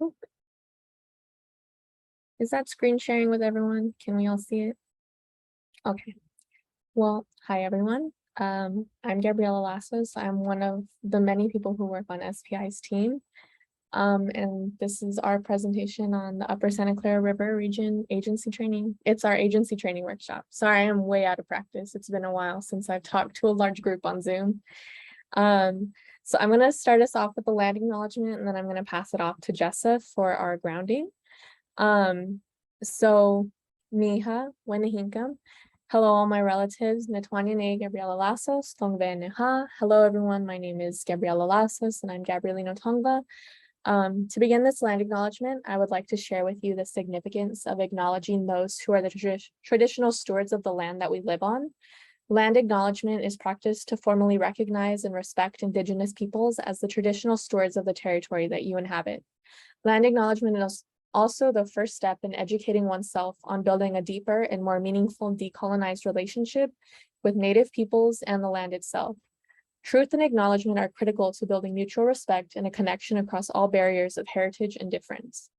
Oh, is that screen sharing with everyone? Can we all see it? Okay. Well, hi everyone. I'm Gabriela Lassos. I'm one of the many people who work on SPI's team. And this is our presentation on the Upper Santa Clara River Region Agency Training. It's our agency training workshop. Sorry, I'm way out of practice. It's been a while since I've talked to a large group on Zoom. So I'm going to start us off with the land acknowledgement, and then I'm going to pass it off to Jessa for our grounding. So Miha, Wenahinkam. Hello, all my relatives. Netwanyane Gabriela Lassos, Tongve Neha. Hello, everyone. My name is Gabriela Lassos, and I'm Gabrielino Tongva. To begin this land acknowledgement, I would like to share with you the significance of acknowledging those who are the traditional stewards of the land that we live on. Land acknowledgement is practiced to formally recognize and respect Indigenous peoples as the traditional stewards of the territory that you inhabit. Land acknowledgement is also the first step in educating oneself on building a deeper and more meaningful decolonized relationship with Native peoples and the land itself. Truth and acknowledgement are critical to building mutual respect and a connection across all barriers of heritage and difference.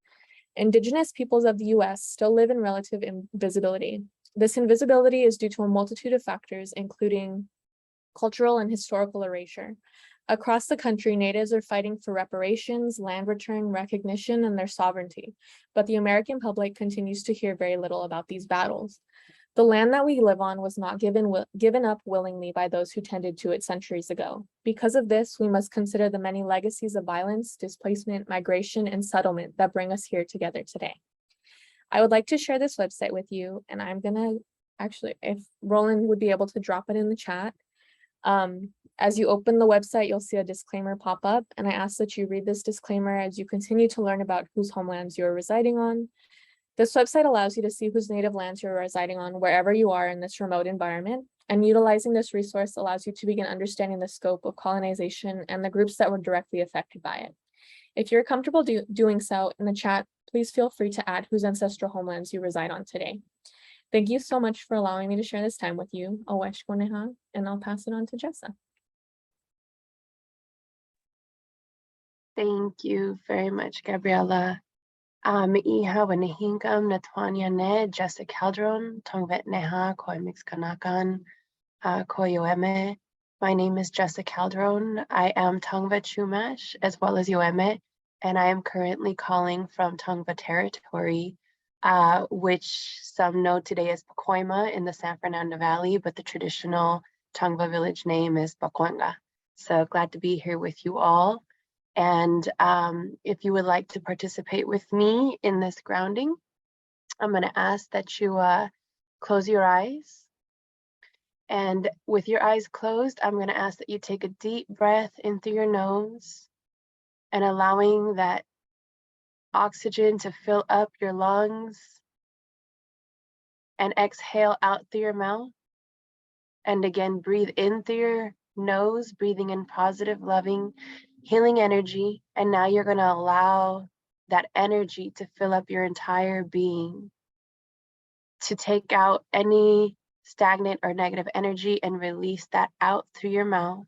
Indigenous peoples of the US still live in relative invisibility. This invisibility is due to a multitude of factors, including cultural and historical erasure. Across the country, natives are fighting for reparations, land return, recognition, and their sovereignty, but the American public continues to hear very little about these battles. The land that we live on was not given up willingly by those who tended to it centuries ago. Because of this, we must consider the many legacies of violence, displacement, migration, and settlement that bring us here together today. I would like to share this website with you, and I'm gonna actually, if Roland would be able to drop it in the chat. As you open the website, you'll see a disclaimer pop up, and I ask that you read this disclaimer as you continue to learn about whose homelands you're residing on. This website allows you to see whose native lands you're residing on wherever you are in this remote environment, and utilizing this resource allows you to begin understanding the scope of colonization and the groups that were directly affected by it. If you're comfortable doing so in the chat, please feel free to add whose ancestral homelands you reside on today. Thank you so much for allowing me to share this time with you, Awesh Koneha, and I'll pass it on to Jessa. Thank you very much, Gabriela. Iha Wenehingam Natwania Ne Jessica Calderon Tongvet Neha Koi Mix Kanakan Koyoeme. My name is Jessica Calderon. I am Tongva Chumash as well as Yoeme, and I am currently calling from Tongva territory, which some know today as Pacoima in the San Fernando Valley, but the traditional Tongva village name is Pakwanga. So glad to be here with you all. And if you would like to participate with me in this grounding, I'm going to ask that you close your eyes. And with your eyes closed, I'm going to ask that you take a deep breath in through your nose and allowing that oxygen to fill up your lungs, and exhale out through your mouth. And again, breathe in through your nose, breathing in positive, loving, healing energy. And now you're going to allow that energy to fill up your entire being, to take out any stagnant or negative energy and release that out through your mouth.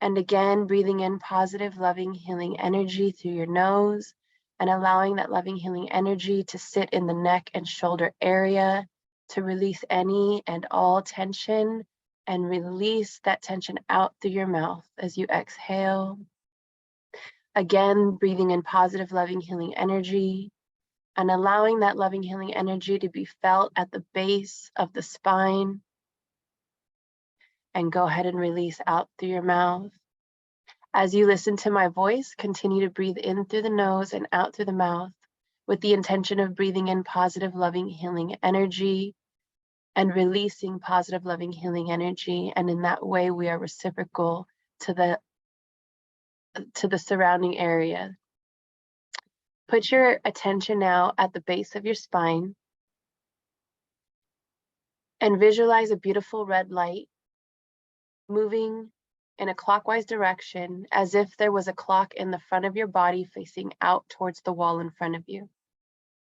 And again, breathing in positive, loving, healing energy through your nose, and allowing that loving, healing energy to sit in the neck and shoulder area to release any and all tension, and release that tension out through your mouth as you exhale. Again, breathing in positive, loving, healing energy, and allowing that loving, healing energy to be felt at the base of the spine. And go ahead and release out through your mouth. As you listen to my voice, continue to breathe in through the nose and out through the mouth with the intention of breathing in positive, loving, healing energy and releasing positive, loving, healing energy. And in that way, we are reciprocal to the surrounding area. Put your attention now at the base of your spine and visualize a beautiful red light moving in a clockwise direction, as if there was a clock in the front of your body facing out towards the wall in front of you.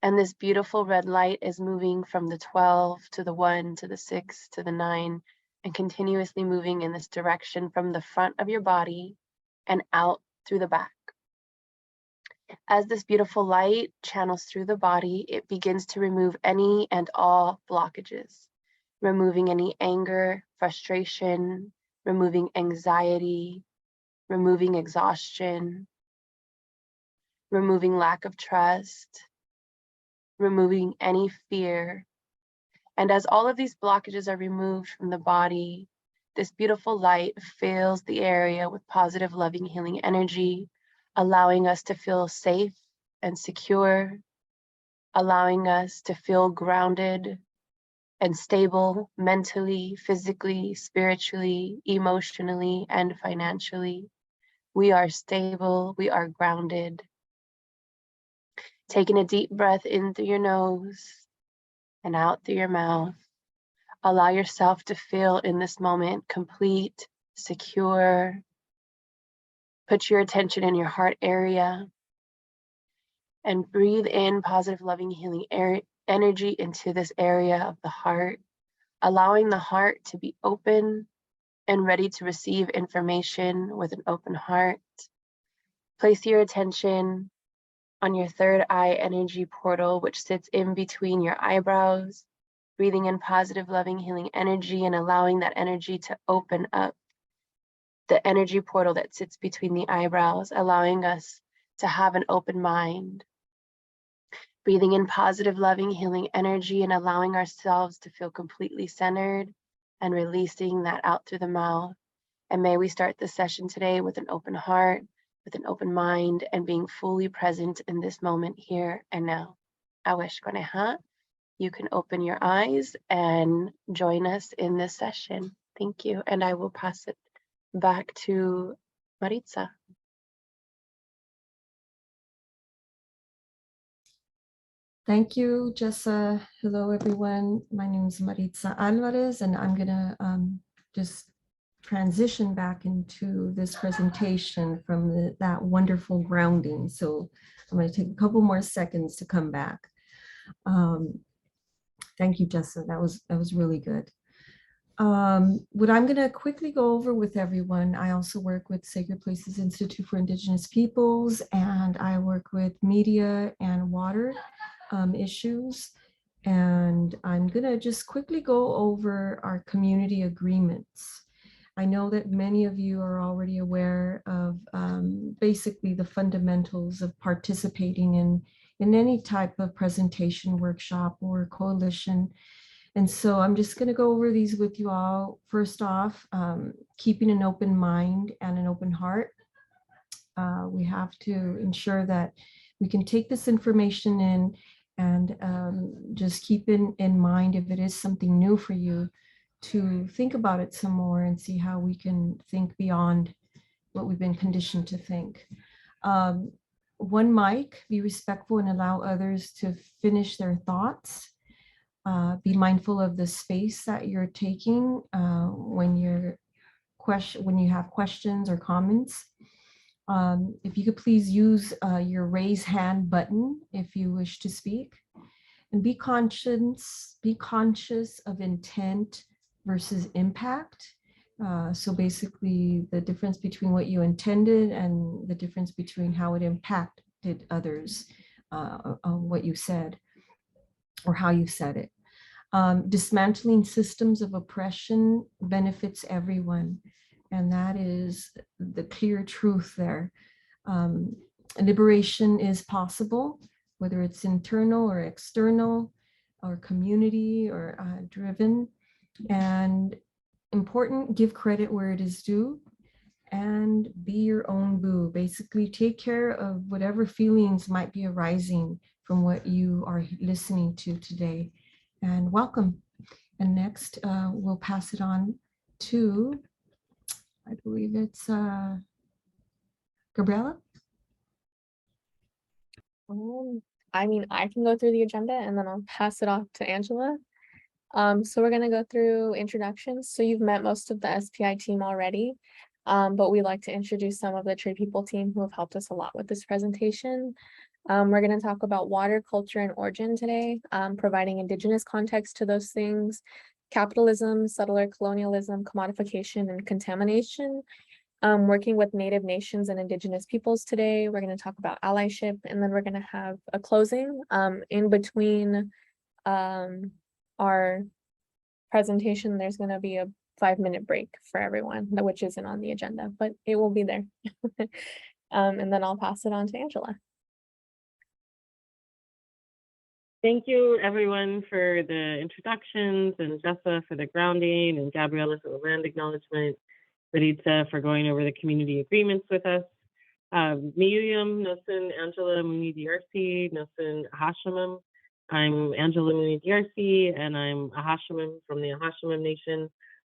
And this beautiful red light is moving from the 12 to the 1 to the 6 to the 9, and continuously moving in this direction from the front of your body and out through the back. As this beautiful light channels through the body, it begins to remove any and all blockages, removing any anger, frustration, removing anxiety, removing exhaustion, removing lack of trust, removing any fear. And as all of these blockages are removed from the body, this beautiful light fills the area with positive, loving, healing energy, allowing us to feel safe and secure, allowing us to feel grounded and stable mentally, physically, spiritually, emotionally, and financially. We are stable, we are grounded. Taking a deep breath in through your nose and out through your mouth. Allow yourself to feel in this moment complete, secure. Put your attention in your heart area and breathe in positive, loving, healing energy into this area of the heart, allowing the heart to be open and ready to receive information with an open heart. Place your attention on your third eye energy portal, which sits in between your eyebrows, breathing in positive, loving, healing energy and allowing that energy to open up the energy portal that sits between the eyebrows, allowing us to have an open mind. Breathing in positive, loving, healing energy and allowing ourselves to feel completely centered and releasing that out through the mouth. And may we start this session today with an open heart, with an open mind, and being fully present in this moment here and now. Awesh Koneha, you can open your eyes and join us in this session. Thank you. And I will pass it back to Maritza. Thank you, Jessa. Hello, everyone. My name is Maritza Alvarez, and I'm gonna just transition back into this presentation from that wonderful grounding. So I'm gonna take a couple more seconds to come back. Thank you, Jessa. That was really good. What I'm going to quickly go over with everyone, I also work with Sacred Places Institute for Indigenous Peoples, and I work with media and water issues. And I'm going to just quickly go over our community agreements. I know that many of you are already aware of basically the fundamentals of participating in any type of presentation, workshop, or coalition. And so I'm just going to go over these with you all. First off, keeping an open mind and an open heart. We have to ensure that we can take this information in and just keep in mind, if it is something new for you, to think about it some more and see how we can think beyond what we've been conditioned to think. One mic, be respectful and allow others to finish their thoughts. Be mindful of the space that you're taking when you have questions or comments. If you could please use your raise hand button if you wish to speak, and be conscious of intent versus impact. So basically the difference between what you intended and the difference between how it impacted others, what you said or how you said it. Dismantling systems of oppression benefits everyone. And that is the clear truth there. Liberation is possible, whether it's internal or external or community or driven. And important, give credit where it is due and be your own boo. Basically take care of whatever feelings might be arising from what you are listening to today. And welcome. And next, we'll pass it on to, I believe it's Gabriella. I mean, I can go through the agenda and then I'll pass it off to Angela. So we're going to go through introductions. So you've met most of the SPI team already, but we'd like to introduce some of the Trade People team who have helped us a lot with this presentation. We're going to talk about water, culture, and origin today, providing Indigenous context to those things, capitalism, settler colonialism, commodification, and contamination. working with Native nations and Indigenous peoples today. We're going to talk about allyship, and then we're going to have a closing. In between our presentation, there's going to be a 5-minute break for everyone, which isn't on the agenda, but it will be there. And then I'll pass it on to Angela. Thank you, everyone, for the introductions, and Jessa for the grounding, and Gabriella for the land acknowledgement, Maritza for going over the community agreements with us. Miriam, Nosun, Angela Muni DRC, Nosun Ahashamim. I'm Angela Muni DRC, and I'm Ahashamim from the Ahashamim Nation.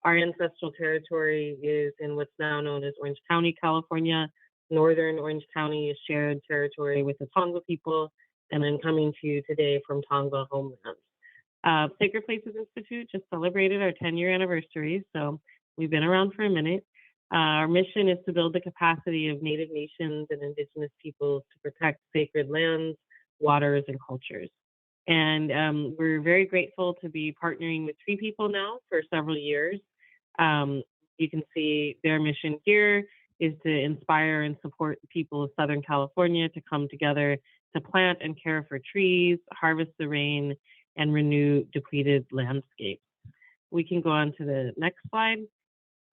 Our ancestral territory is in what's now known as Orange County, California. Northern Orange County is shared territory with the Tongva people, and I'm coming to you today from Tongva homeland. Sacred Places Institute just celebrated our 10-year anniversary, so we've been around for a minute. Our mission is to build the capacity of Native nations and Indigenous peoples to protect sacred lands, waters, and cultures. And we're very grateful to be partnering with Tree People now for several years. You can see their mission here is to inspire and support the people of Southern California to come together to plant and care for trees, harvest the rain, and renew depleted landscapes. We can go on to the next slide.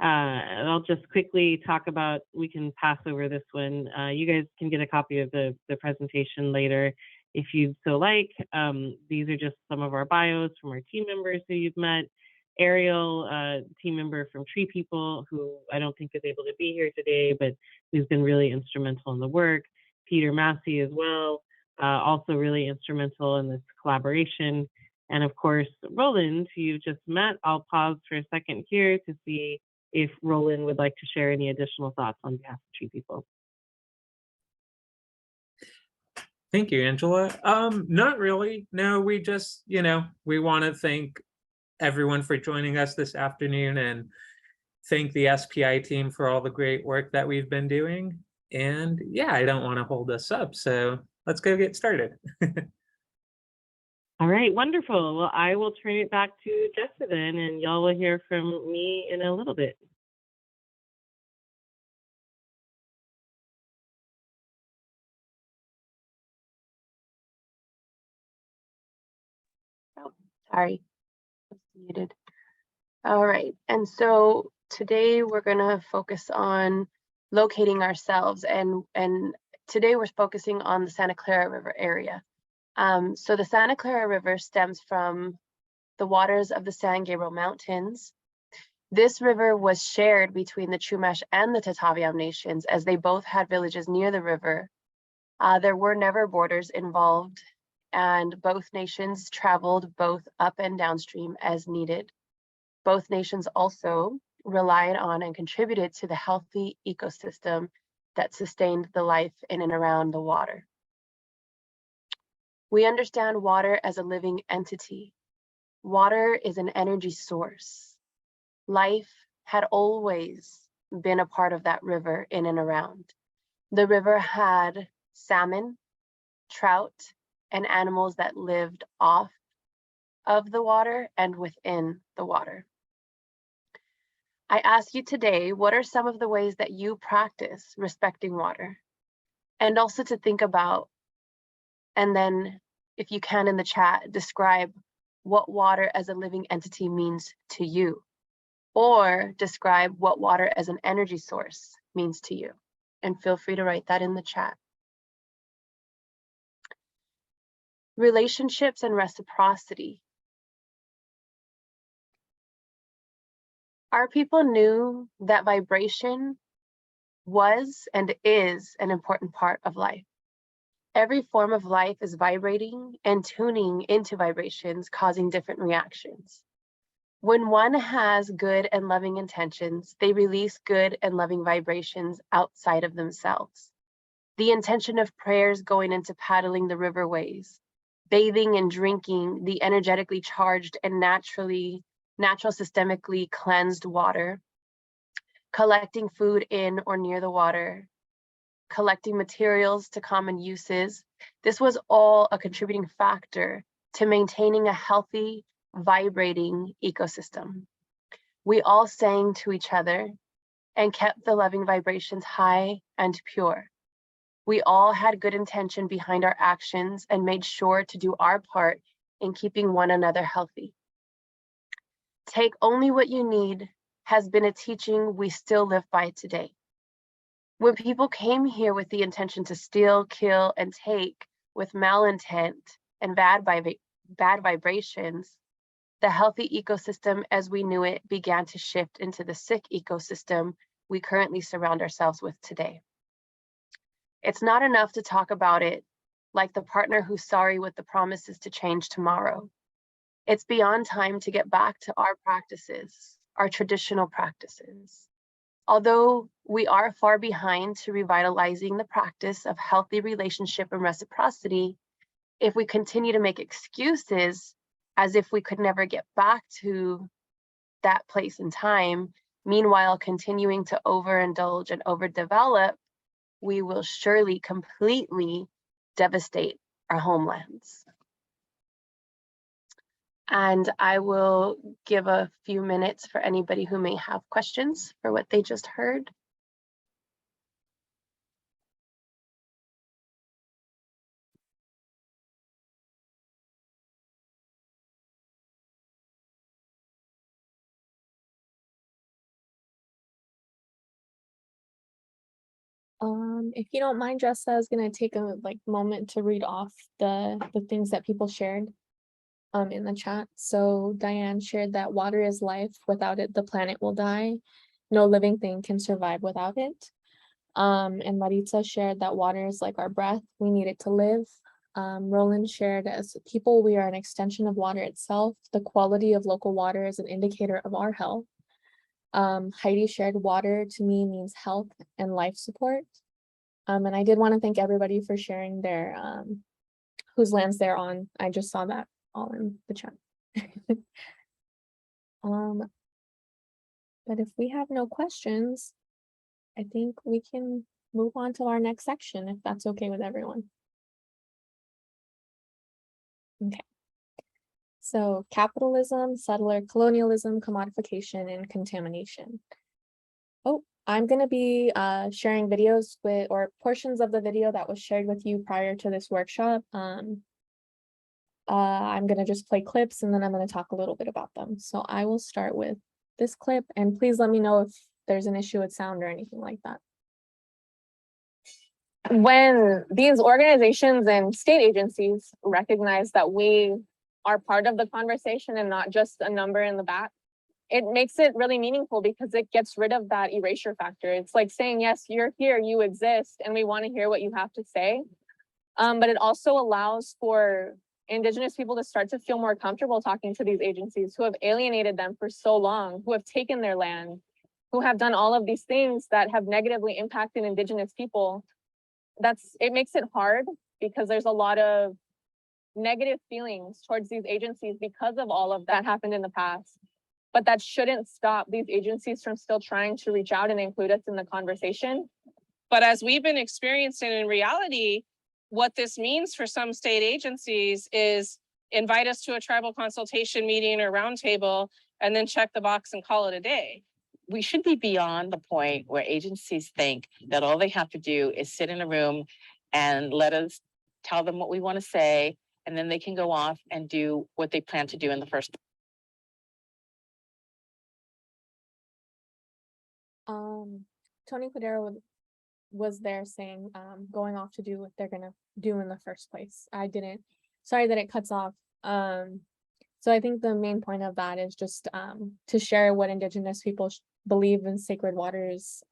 I'll just quickly talk about, we can pass over this one. You guys can get a copy of the presentation later if you'd so like. These are just some of our bios from our team members who you've met. Ariel, team member from Tree People, who I don't think is able to be here today, but who's been really instrumental in the work. Peter Massey as well, also really instrumental in this collaboration. And of course, Roland, who you've just met. I'll pause for a second here to see if Roland would like to share any additional thoughts on behalf of Tree People. Thank you, Angela. Not really. No, we just, we want to thank everyone for joining us this afternoon and thank the SPI team for all the great work that we've been doing. And yeah, I don't want to hold us up, so let's go get started. All right, wonderful. Well, I will turn it back to Jessa then, and y'all will hear from me in a little bit. Oh, sorry, I was muted. All right, and so today we're gonna focus on locating ourselves, and today we're focusing on the Santa Clara River area. So the Santa Clara River stems from the waters of the San Gabriel Mountains. This river was shared between the Chumash and the Tataviam nations, as they both had villages near the river. There were never borders involved, and both nations traveled both up and downstream as needed. Both nations also relied on and contributed to the healthy ecosystem that sustained the life in and around the water. We understand water as a living entity. Water is an energy source. Life had always been a part of that river in and around. The river had salmon, trout, and animals that lived off of the water and within the water. I ask you today, what are some of the ways that you practice respecting water? And also to think about, and then if you can in the chat, describe what water as a living entity means to you, or describe what water as an energy source means to you. And feel free to write that in the chat. Relationships and reciprocity. Our people knew that vibration was and is an important part of life. Every form of life is vibrating and tuning into vibrations, causing different reactions. When one has good and loving intentions, they release good and loving vibrations outside of themselves. The intention of prayers going into paddling the riverways, bathing and drinking the energetically charged and natural systemically cleansed water, collecting food in or near the water, collecting materials to common uses. This was all a contributing factor to maintaining a healthy, vibrating ecosystem. We all sang to each other, and kept the loving vibrations high and pure. We all had good intention behind our actions and made sure to do our part in keeping one another healthy. Take only what you need has been a teaching we still live by today. When people came here with the intention to steal, kill, and take with malintent and bad vibrations, the healthy ecosystem as we knew it began to shift into the sick ecosystem we currently surround ourselves with today. It's not enough to talk about it like the partner who's sorry with the promises to change tomorrow. It's beyond time to get back to our practices, our traditional practices. Although we are far behind to revitalizing the practice of healthy relationship and reciprocity, if we continue to make excuses as if we could never get back to that place in time, meanwhile continuing to overindulge and overdevelop, we will surely completely devastate our homelands. And I will give a few minutes for anybody who may have questions for what they just heard. If you don't mind, Jessa, I was gonna take a moment to read off the things that people shared in the chat. So Diane shared that water is life. Without it, the planet will die. No living thing can survive without it. And Maritza shared that water is like our breath. We need it to live. Roland shared, as people, we are an extension of water itself. The quality of local water is an indicator of our health. Heidi shared, water to me means health and life support. And I did want to thank everybody for sharing their whose lands they're on. I just saw that all in the chat. But if we have no questions, I think we can move on to our next section, if that's okay with everyone. Okay. So capitalism, settler colonialism, commodification, and contamination. Oh, I'm going to be sharing videos with, or portions of the video that was shared with you prior to this workshop. I'm going to just play clips and then I'm going to talk a little bit about them. So I will start with this clip, and please let me know if there's an issue with sound or anything like that. When these organizations and state agencies recognize that we are part of the conversation and not just a number in the back, it makes it really meaningful because it gets rid of that erasure factor. It's like saying, yes, you're here, you exist, and we want to hear what you have to say. But it also allows for Indigenous people to start to feel more comfortable talking to these agencies who have alienated them for so long, who have taken their land, who have done all of these things that have negatively impacted Indigenous people. It makes it hard because there's a lot of negative feelings towards these agencies because of all of that happened in the past. But that shouldn't stop these agencies from still trying to reach out and include us in the conversation. But as we've been experiencing in reality, what this means for some state agencies is invite us to a tribal consultation meeting or roundtable and then check the box and call it a day. We should be beyond the point where agencies think that all they have to do is sit in a room and let us tell them what we want to say, and then they can go off and do what they plan to do in the first place. Tony Cordero was there saying going off to do what they're gonna do in the first place. Sorry that it cuts off. So I think the main point of that is just to share what Indigenous people believe in sacred waters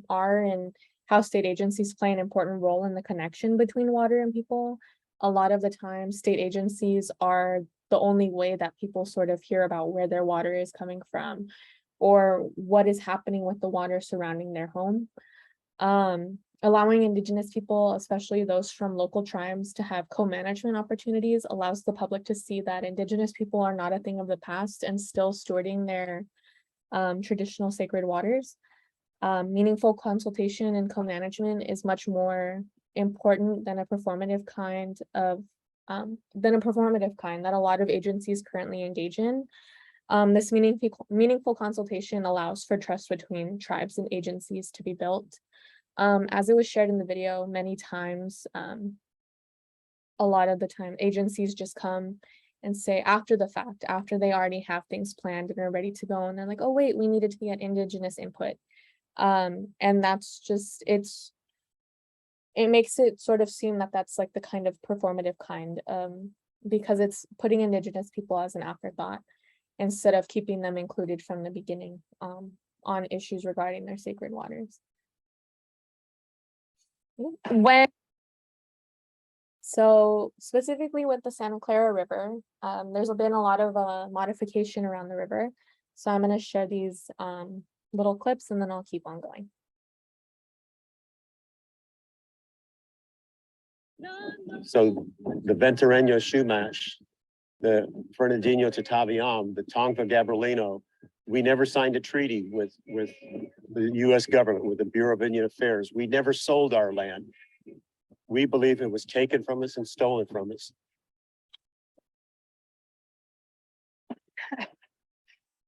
are, and how state agencies play an important role in the connection between water and people. A lot of the time, state agencies are the only way that people sort of hear about where their water is coming from or what is happening with the water surrounding their home. Allowing Indigenous people, especially those from local tribes, to have co-management opportunities allows the public to see that Indigenous people are not a thing of the past and still stewarding their traditional sacred waters. Meaningful consultation and co-management is much more important than a performative kind that a lot of agencies currently engage in. This meaningful consultation allows for trust between tribes and agencies to be built. As it was shared in the video, many times, a lot of the time, agencies just come and say after the fact, after they already have things planned and are ready to go, and they're like, oh wait, we needed to get Indigenous input. And that's just, it makes it sort of seem that that's like the kind of performative kind, because it's putting Indigenous people as an afterthought instead of keeping them included from the beginning, on issues regarding their sacred waters. So specifically with the Santa Clara River, there's been a lot of modification around the river. So I'm going to share these little clips and then I'll keep on going. So the Ventureño Shumash, the Fernandinho Tataviam, the Tongva Gabrielino, we never signed a treaty with the US government, with the Bureau of Indian Affairs. We never sold our land. We believe it was taken from us and stolen from us.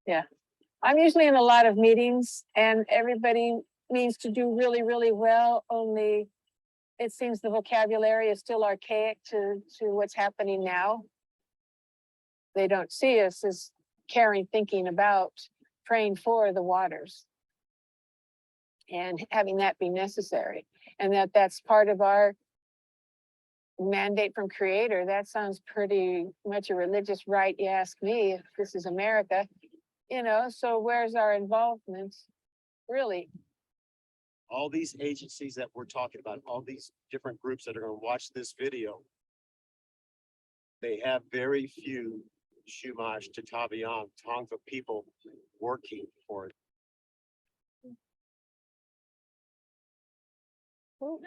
Yeah, I'm usually in a lot of meetings and everybody means to do really, really well, only it seems the vocabulary is still archaic to what's happening now. They don't see us as caring, thinking about, praying for the waters and having that be necessary, and that's part of our mandate from Creator. That sounds pretty much a religious right, you ask me, if this is America, you know. So where's our involvement, really? All these agencies that we're talking about, all these different groups that are going to watch this video, they have very few Chumash, Tataviam, Tongva people working for it. Oh,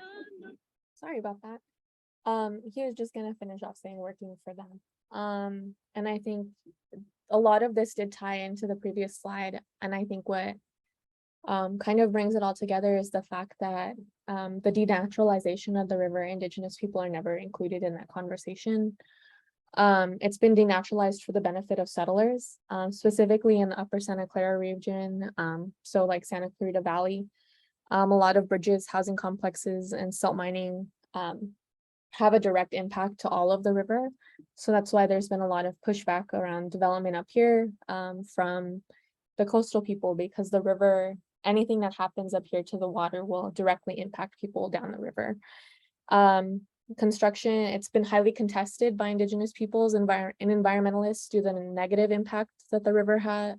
sorry about that. He was just gonna finish off saying working for them. And I think a lot of this did tie into the previous slide, and I think what kind of brings it all together is the fact that the denaturalization of the river, Indigenous people are never included in that conversation. It's been denaturalized for the benefit of settlers, specifically in the upper Santa Clara region, so like Santa Clarita Valley. A lot of bridges, housing complexes, and silt mining have a direct impact to all of the river. So that's why there's been a lot of pushback around development up here from the coastal people, because the river, anything that happens up here to the water will directly impact people down the river. Construction, it's been highly contested by Indigenous peoples and environmentalists due to the negative impact that the river had,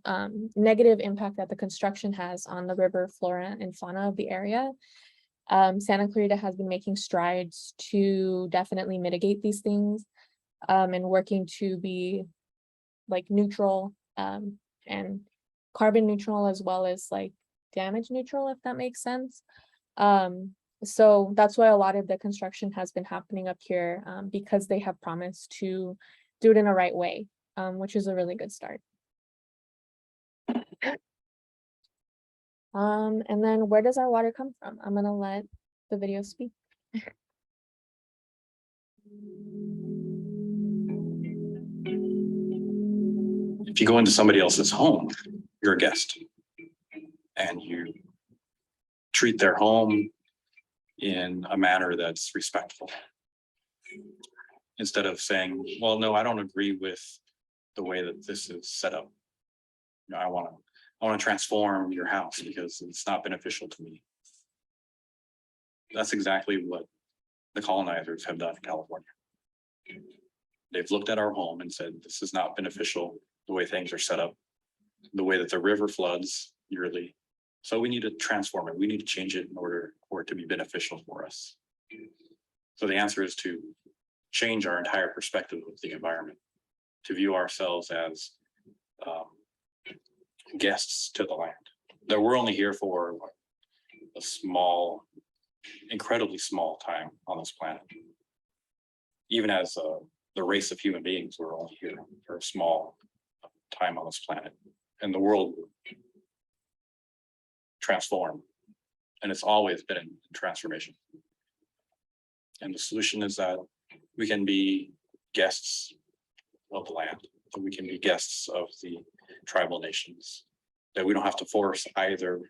negative impact that the construction has on the river flora and fauna of the area. Santa Clarita has been making strides to definitely mitigate these things, and working to be like neutral, and carbon neutral, as well as like damage neutral, if that makes sense. So that's why a lot of the construction has been happening up here, because they have promised to do it in a right way, which is a really good start. And then where does our water come from? I'm gonna let the video speak. If you go into somebody else's home, you're a guest, and you treat their home in a manner that's respectful. Instead of saying, well, no, I don't agree with the way that this is set up. You know, I want to transform your house because it's not beneficial to me. That's exactly what the colonizers have done in California. They've looked at our home and said, this is not beneficial, the way things are set up, the way that the river floods yearly. So we need to transform it. We need to change it in order for it to be beneficial for us. So the answer is to change our entire perspective of the environment, to view ourselves as guests to the land. That we're only here for a small, incredibly small time on this planet. Even as the race of human beings, we're only here for a small time on this planet. And the world will transform. And it's always been in transformation. And the solution is that we can be guests of the land. that we can be guests of the tribal nations, that we don't have to force either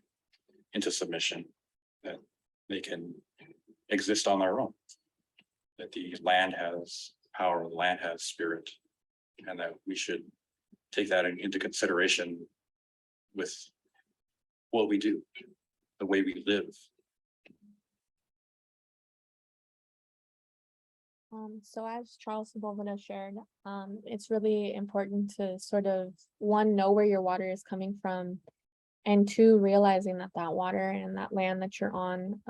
into submission, that they can exist on their own, that the land has power, the land has spirit, and that we should take that into consideration with what we do, the way we live. So as Charles Sepulveda shared, it's really important to sort of, one, know where your water is coming from, and two, realizing that that water and that land that you're on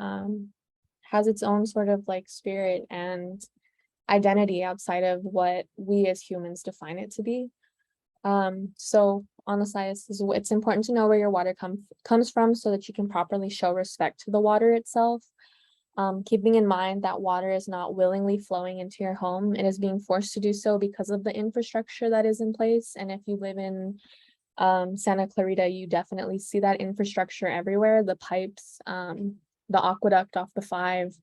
has its own sort of like spirit and identity outside of what we as humans define it to be. So on the side, it's important to know where your water comes from so that you can properly show respect to the water itself. Keeping in mind that water is not willingly flowing into your home. It is being forced to do so because of the infrastructure that is in place. And if you live in Santa Clarita, you definitely see that infrastructure everywhere, the pipes, the aqueduct off the 5,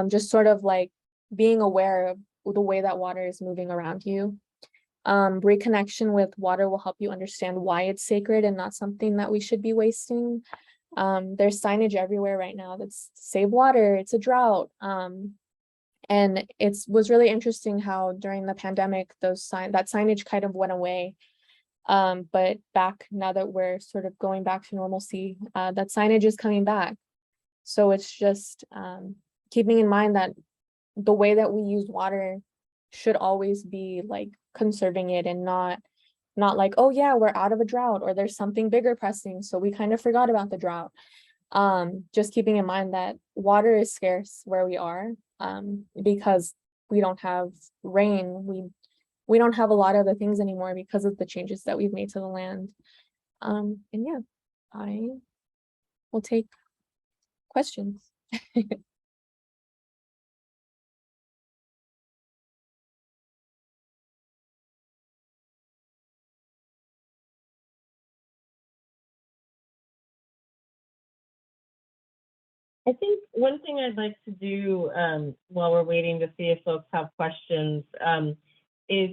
just sort of like being aware of the way that water is moving around you. Reconnection with water will help you understand why it's sacred and not something that we should be wasting. There's signage everywhere right now that's save water, it's a drought. And it was really interesting how during the pandemic, that signage kind of went away. But now that we're sort of going back to normalcy, that signage is coming back. So it's just keeping in mind that the way that we use water should always be like conserving it, and not like, oh yeah, we're out of a drought or there's something bigger pressing, so we kind of forgot about the drought. Just keeping in mind that water is scarce where we are, because we don't have rain, we don't have a lot of the things anymore because of the changes that we've made to the land. And yeah, I will take questions. I think one thing I'd like to do while we're waiting to see if folks have questions is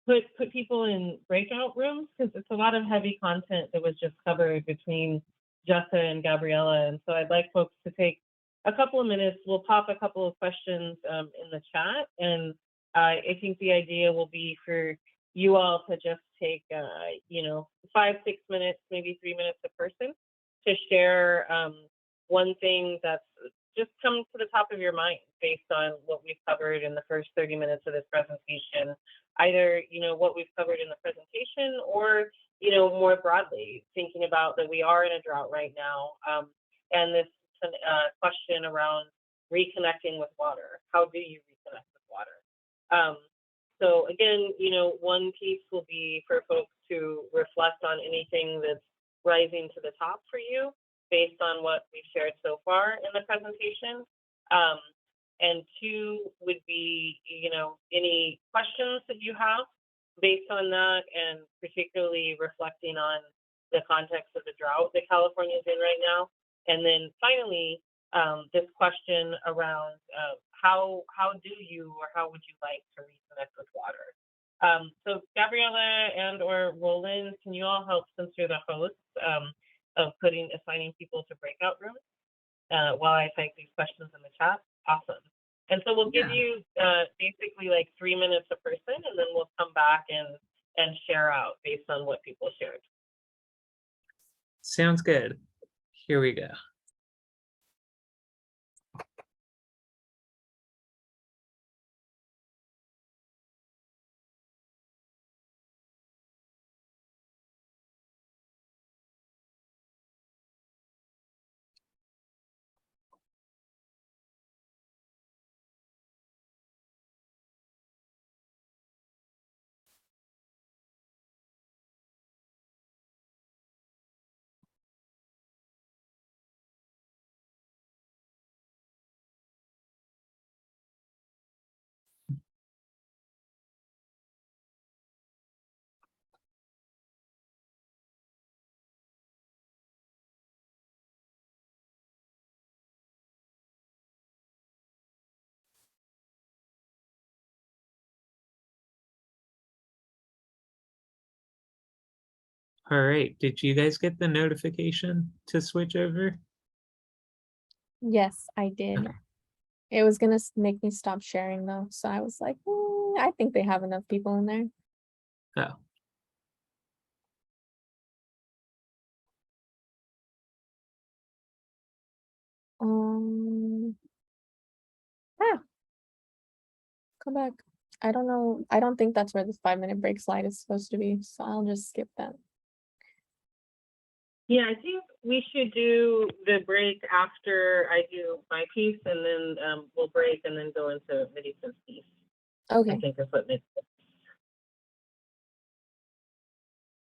put people in breakout rooms, because it's a lot of heavy content that was just covered between Jessa and Gabriella. And so I'd like folks to take a couple of minutes. We'll pop a couple of questions in the chat. And I think the idea will be for you all to just take, 5, 6 minutes, maybe 3 minutes a person to share one thing that's just come to the top of your mind based on what we've covered in the first 30 minutes of this presentation. Either, what we've covered in the presentation, or, more broadly, thinking about that we are in a drought right now. And this question around reconnecting with water. How do you reconnect with water? So again, one piece will be for folks to reflect on anything that's rising to the top for you based on what we've shared so far in the presentation. And 2 would be, any questions that you have based on that, and particularly reflecting on the context of the drought that California is in right now. And then finally, this question around how do you, or how would you like to reconnect with water? So Gabriella and or Roland, can you all help, since you're the hosts, of assigning people to breakout rooms while I type these questions in the chat? Awesome. And so we'll give you basically like 3 minutes a person, and then we'll come back and share out based on what people shared. Sounds good. Here we go. All right, did you guys get the notification to switch over? Yes, I did. It was gonna make me stop sharing though, so I was like, I think they have enough people in there. Oh, Ah, come back. I don't know. I don't think that's where the 5-minute break slide is supposed to be, so I'll just skip that. Yeah, I think we should do the break after I do my piece, and then we'll break and then go into Medicine's piece. I Okay. think is what makes sense.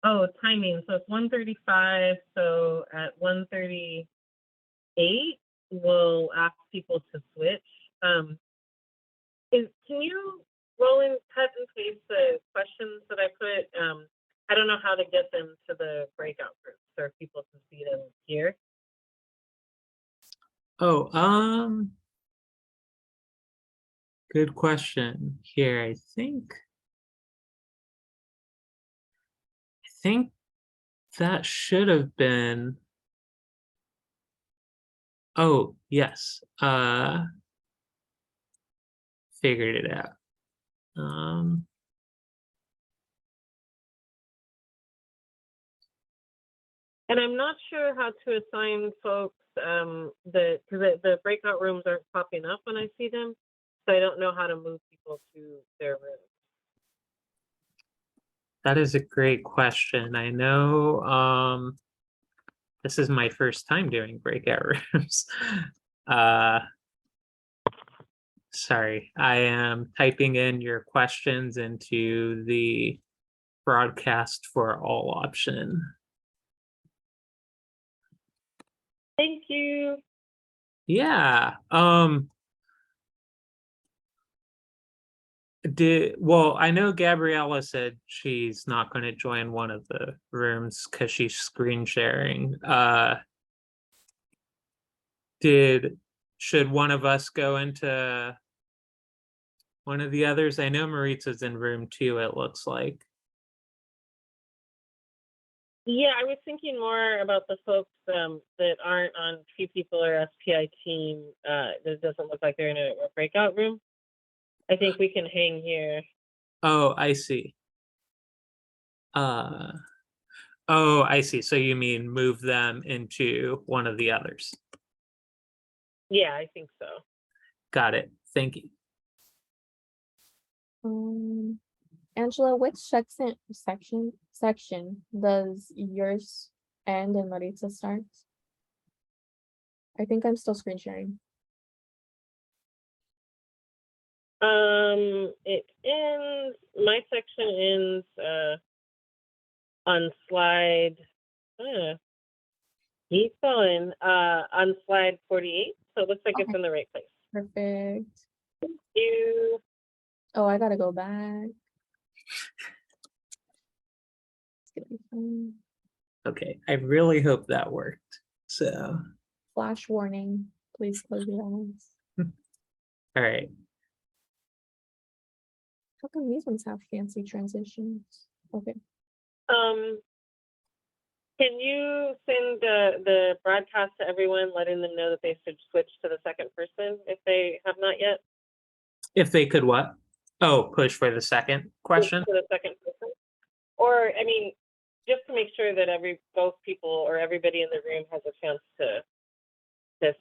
Oh, timing. So it's 1:35. So at 1:38, we'll ask people to switch. Can you roll in, cut and paste the questions that I put? I don't know how to get them to the breakout groups, so if people can see them here. oh, good question here. I think that should have been. Oh, yes. Figured it out. And I'm not sure how to assign folks because the breakout rooms aren't popping up when I see them, so I don't know how to move people to their room. That is a great question. I know this is my first time doing breakout rooms. Sorry, I am typing in your questions into the broadcast for all option. Thank you. Yeah. Well, I know Gabriella said she's not going to join one of the rooms because she's screen sharing. Should one of us go into one of the others? I know Maritza's in room 2, it looks like. Yeah, I was thinking more about the folks that aren't on Tree People or SPI team. This doesn't look like they're in a breakout room. I think we can hang here. Oh, I see. Oh, I see. So you mean move them into one of the others. Yeah, I think so. Got it. Thank you. Angela, which section does yours end and Maritza starts? I think I'm still screen sharing. It ends. My section ends on slide. Keep going. On slide 48. So it looks like it's Okay. in the right place. Perfect. Thank you. Oh, I gotta go back. It's gonna be fun. Okay, I really hope that worked. So, Flash warning. Please close your eyes. all right. How come these ones have fancy transitions? Okay. Can you send the broadcast to everyone, letting them know that they should switch to the second person if they have not yet? If they could what? Oh, push for the second question? To the second person. Or, I mean, just to make sure that both people or everybody in the room has a chance to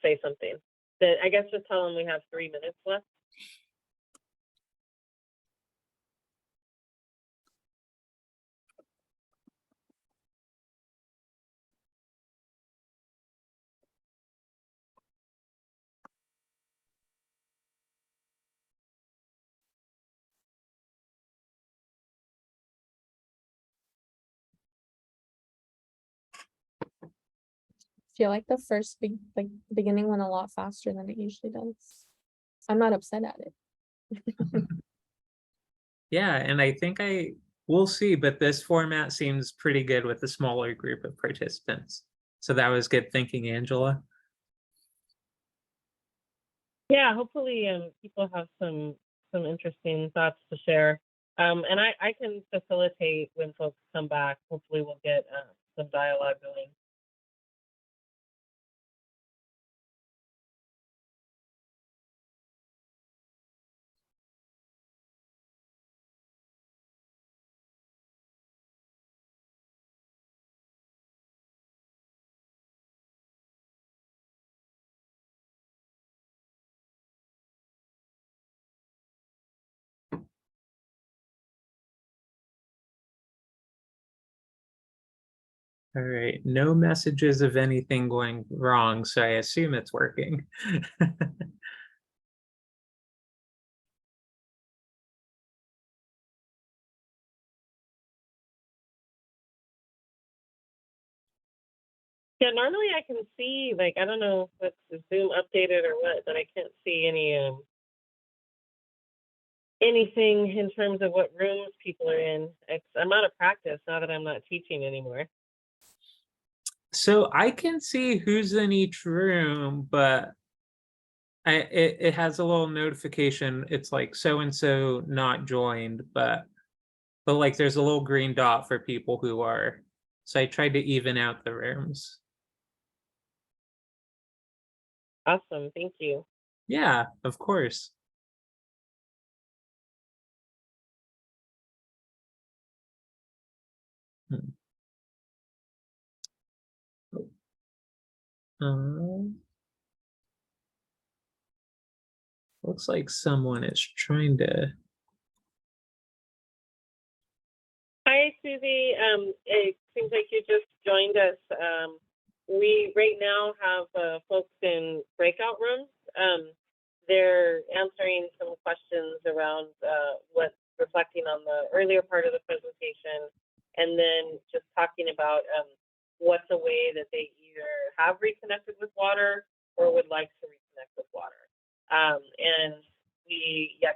say something. That I guess just tell them we have 3 minutes left. Feel like the first beginning went a lot faster than it usually does. I'm not upset at it. Yeah, and I think we'll see, but this format seems pretty good with a smaller group of participants. So that was good thinking, Angela. Yeah, hopefully people have some interesting thoughts to share. And I can facilitate when folks come back. Hopefully we'll get some dialogue going. All right, no messages of anything going wrong, so I assume it's working. Yeah, normally I can see, like, I don't know if it's Zoom updated or what, but I can't see anything in terms of what rooms people are in. I'm out of practice now that I'm not teaching anymore. So I can see who's in each room, but it has a little notification. It's like so and so not joined, but like there's a little green dot for people who are. So I tried to even out the rooms. Awesome, thank you. Yeah, of course. Hmm. Looks like someone is trying to. Hi, Susie. It seems like you just joined us. We right now have folks in breakout rooms. They're answering some questions around what reflecting on the earlier part of the presentation, and then just talking about what's a way that they either have reconnected with water or would like to reconnect with water. And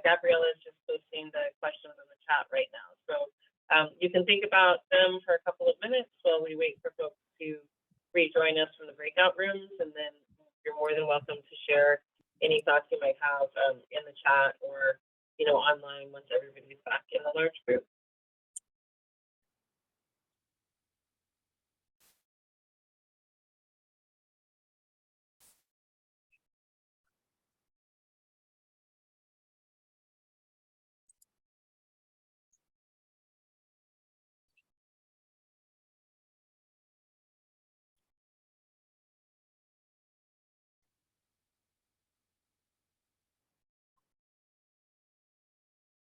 Gabriella is just posting the questions in the chat right now. So you can think about them for a couple of minutes while we wait for folks to rejoin us from the breakout rooms, and then you're more than welcome to share any thoughts you might have in the chat or online once everybody's back in the large group.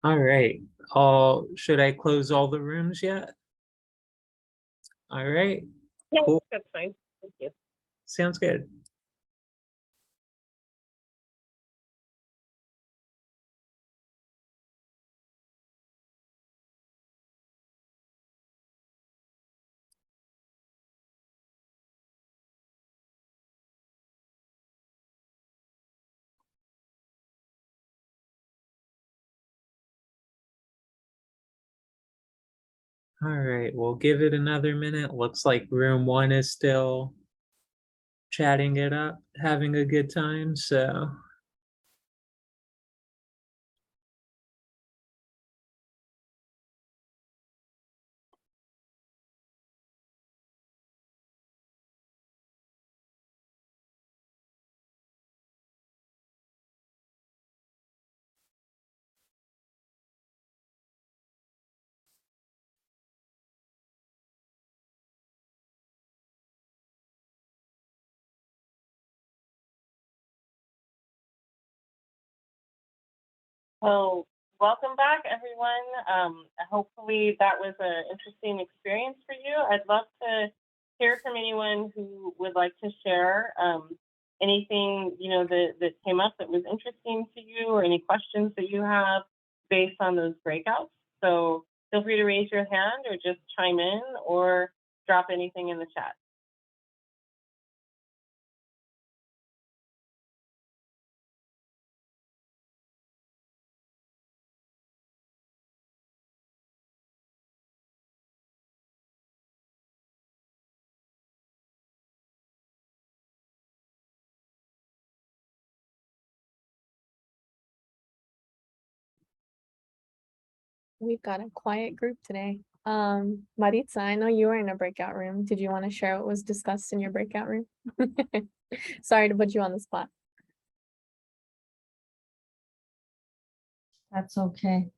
All right. Should I close all the rooms yet? All right. Yeah, Cool. that's fine. Thank you. Sounds good. All right, we'll give it another minute. Looks like room one is still chatting it up, having a good time. So Well, welcome back, everyone. Hopefully that was an interesting experience for you. I'd love to hear from anyone who would like to share anything that came up that was interesting to you, or any questions that you have based on those breakouts. So feel free to raise your hand or just chime in or drop anything in the chat. we've got a quiet group today. Maritza, I know you were in a breakout room. Did you want to share what was discussed in your breakout room? Sorry to put you on the spot. That's okay.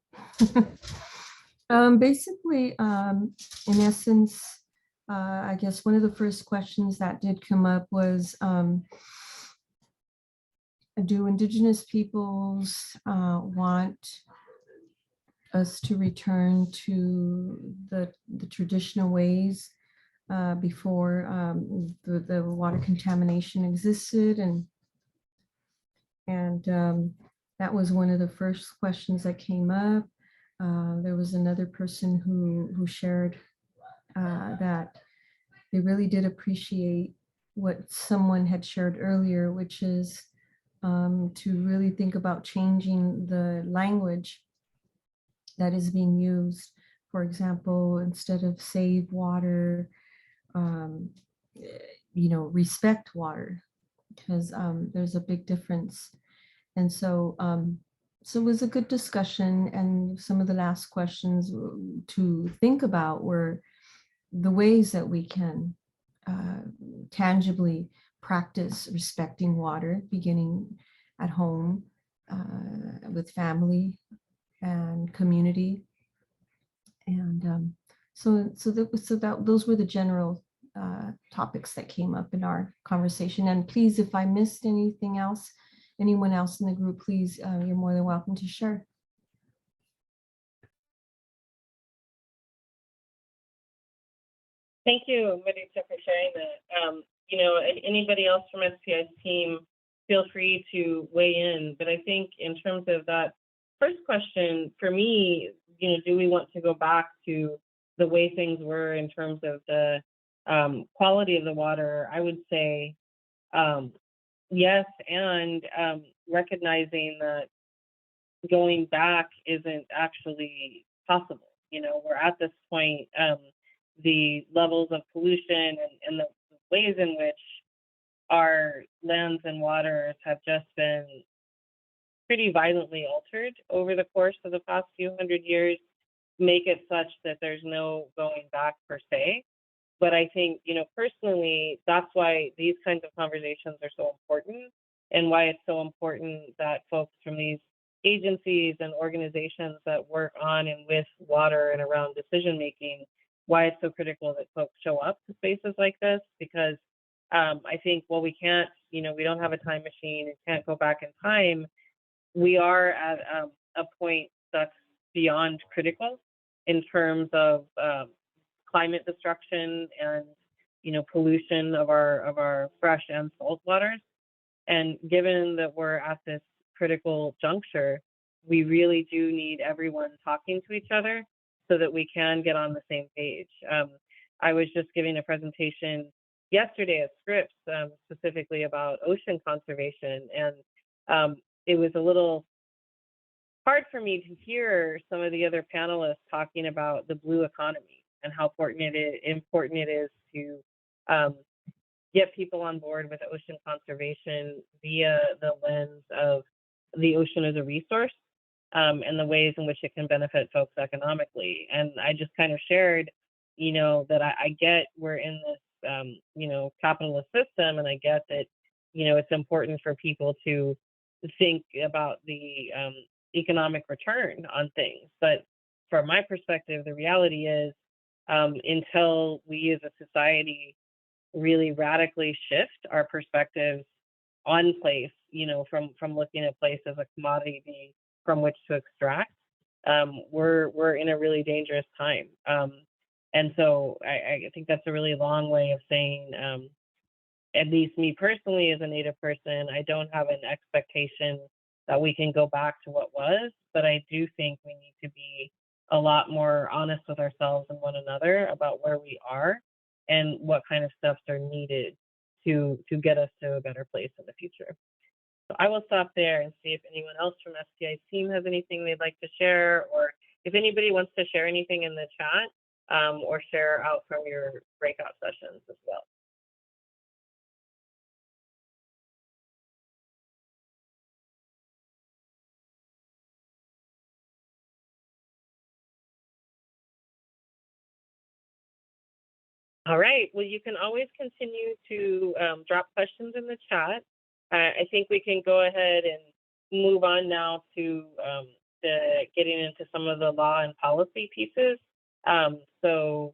Basically, in essence, I guess one of the first questions that did come up was, do Indigenous peoples want us to return to the traditional ways before the water contamination existed? And that was one of the first questions that came up. There was another person who shared that they really did appreciate what someone had shared earlier, which is to really think about changing the language that is being used. For example, instead of save water, respect water, because there's a big difference. And so, so it was a good discussion. And some of the last questions to think about were the ways that we can tangibly practice respecting water, beginning at home, with family and community. And those were the general topics that came up in our conversation. And please, if I missed anything else, anyone else in the group, please, you're more than welcome to share. Thank you, Maritza, for sharing that. Anybody else from SPI's team, feel free to weigh in. But I think in terms of that first question, for me, do we want to go back to the way things were in terms of the quality of the water? I would say yes, and recognizing that going back isn't actually possible. We're at this point, the levels of pollution and the ways in which our lands and waters have just been pretty violently altered over the course of the past few hundred years make it such that there's no going back per se. But I think, personally, that's why these kinds of conversations are so important, and why it's so important that folks from these agencies and organizations that work on and with water and around decision making, why it's so critical that folks show up to spaces like this. Because I think, while we can't, we don't have a time machine and can't go back in time, we are at a point that's beyond critical in terms of climate destruction and pollution of our fresh and salt waters. And given that we're at this critical juncture, we really do need everyone talking to each other so that we can get on the same page. I was just giving a presentation yesterday at Scripps, specifically about ocean conservation, and it was a little hard for me to hear some of the other panelists talking about the blue economy and how important it is to get people on board with ocean conservation via the lens of the ocean as a resource, and the ways in which it can benefit folks economically. And I just kind of shared, that I get we're in this, capitalist system, and I get that, it's important for people to think about the economic return on things. But from my perspective, the reality is, until we as a society really radically shift our perspectives on place, from looking at place as a commodity from which to extract, we're in a really dangerous time. And so I think that's a really long way of saying, at least me personally as a Native person, I don't have an expectation that we can go back to what was, but I do think we need to be a lot more honest with ourselves and one another about where we are and what kind of steps are needed to get us to a better place in the future. So I will stop there and see if anyone else from SPI's team has anything they'd like to share, or if anybody wants to share anything in the chat, or share out from your breakout sessions as well. All right, well, you can always continue to drop questions in the chat. I think we can go ahead and move on now to getting into some of the law and policy pieces. So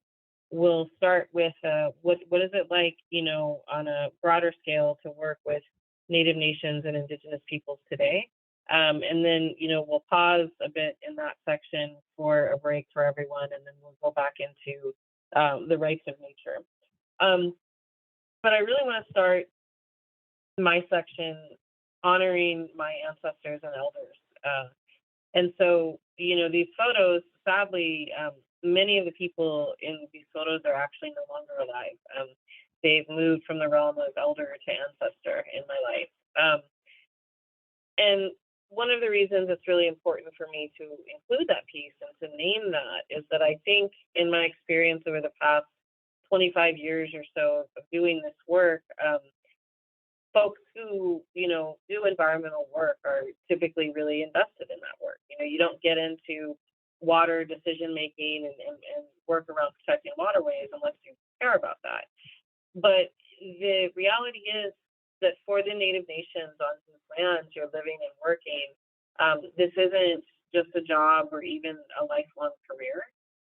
we'll start with what is it like, you know, on a broader scale to work with Native nations and Indigenous peoples today. And then, you know, we'll pause a bit in that section for a break for everyone, and then we'll go back into the rights of nature. But I really want to start my section honoring my ancestors and elders. And so, you know, these photos, sadly, many of the people in these photos are actually no longer alive. They've moved from the realm of elder to ancestor in my life. And one of the reasons it's really important for me to include that piece and to name that is that I think in my experience over the past 25 years or so of doing this work, folks who, you know, do environmental work are typically really invested in that work. You know, you don't get into water decision making and work around protecting waterways unless you care about that. But the reality is that for the Native nations on whose lands you're living and working, this isn't just a job or even a lifelong career.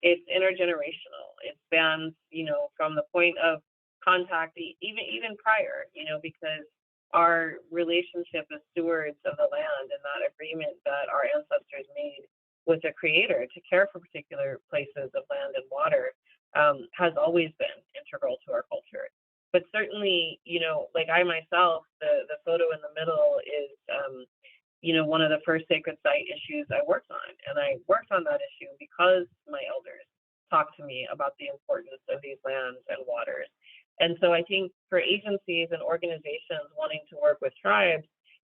It's intergenerational. It spans, you know, from the point of contact, even prior, you know, because our relationship as stewards of the land and that agreement that our ancestors made with the Creator to care for particular places of land and water has always been integral to our culture. But certainly, you know, like I myself, the photo in the middle is, you know, one of the first sacred site issues I worked on. And I worked on that issue because my elders talked to me about the importance of these lands and waters. And so I think for agencies and organizations wanting to work with tribes,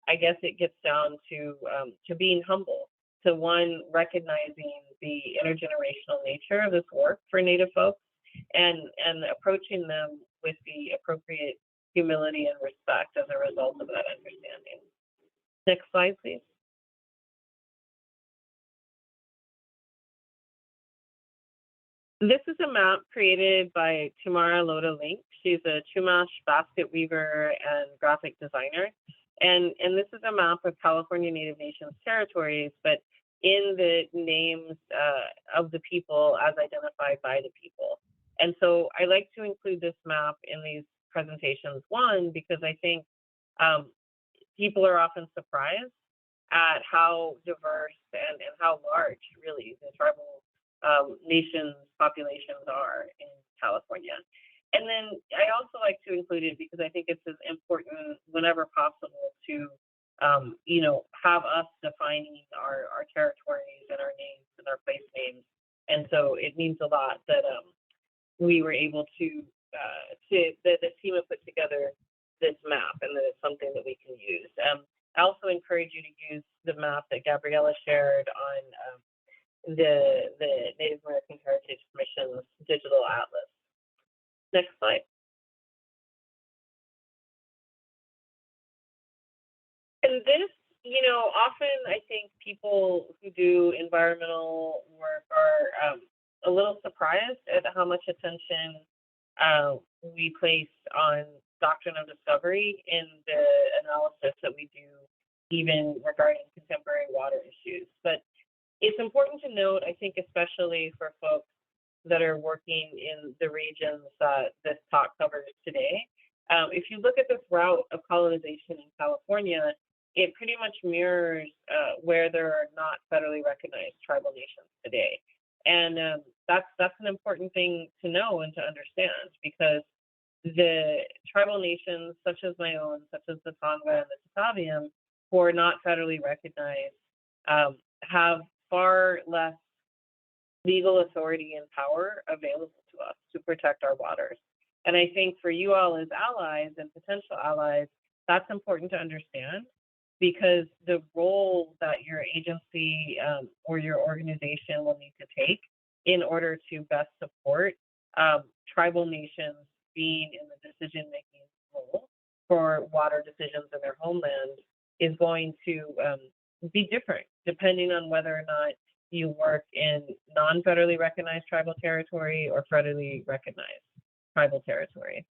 I guess it gets down to being humble, to one, recognizing the intergenerational nature of this work for Native folks and approaching them with the appropriate humility and respect as a result of that understanding. Next slide, please. This is a map created by Tamara Loda Link. She's a Chumash basket weaver and graphic designer. And this is a map of California Native Nations territories, but in the names of the people as identified by the people. And so I like to include this map in these presentations, one, because I think people are often surprised at how diverse and how large really the tribal nations populations are in California. And then I also like to include it because I think it's as important whenever possible to, you know, have us defining our territories and our names and our place names. And so it means a lot that we were able to the team have put together this map and that it's something that we can use. I also encourage you to use the map that Gabriella shared on the Native American Heritage Commission's digital atlas. Next slide. And this, you know, often I think people who do environmental work are a little surprised at how much attention we place on doctrine of discovery in the analysis that we do, even regarding contemporary water issues. But it's important to note, I think, especially for folks that are working in the regions that this talk covers today. If you look at this route of colonization in California, it pretty much mirrors where there are not federally recognized tribal nations today. And that's an important thing to know and to understand, because the tribal nations, such as my own, such as the Tongva and the Tataviam, who are not federally recognized, have far less legal authority and power available to us to protect our waters. And I think for you all as allies and potential allies, that's important to understand, because the role that your agency or your organization will need to take in order to best support tribal nations being in the decision-making role for water decisions in their homeland is going to be different depending on whether or not you work in non-federally recognized tribal territory or federally recognized. tribal territory.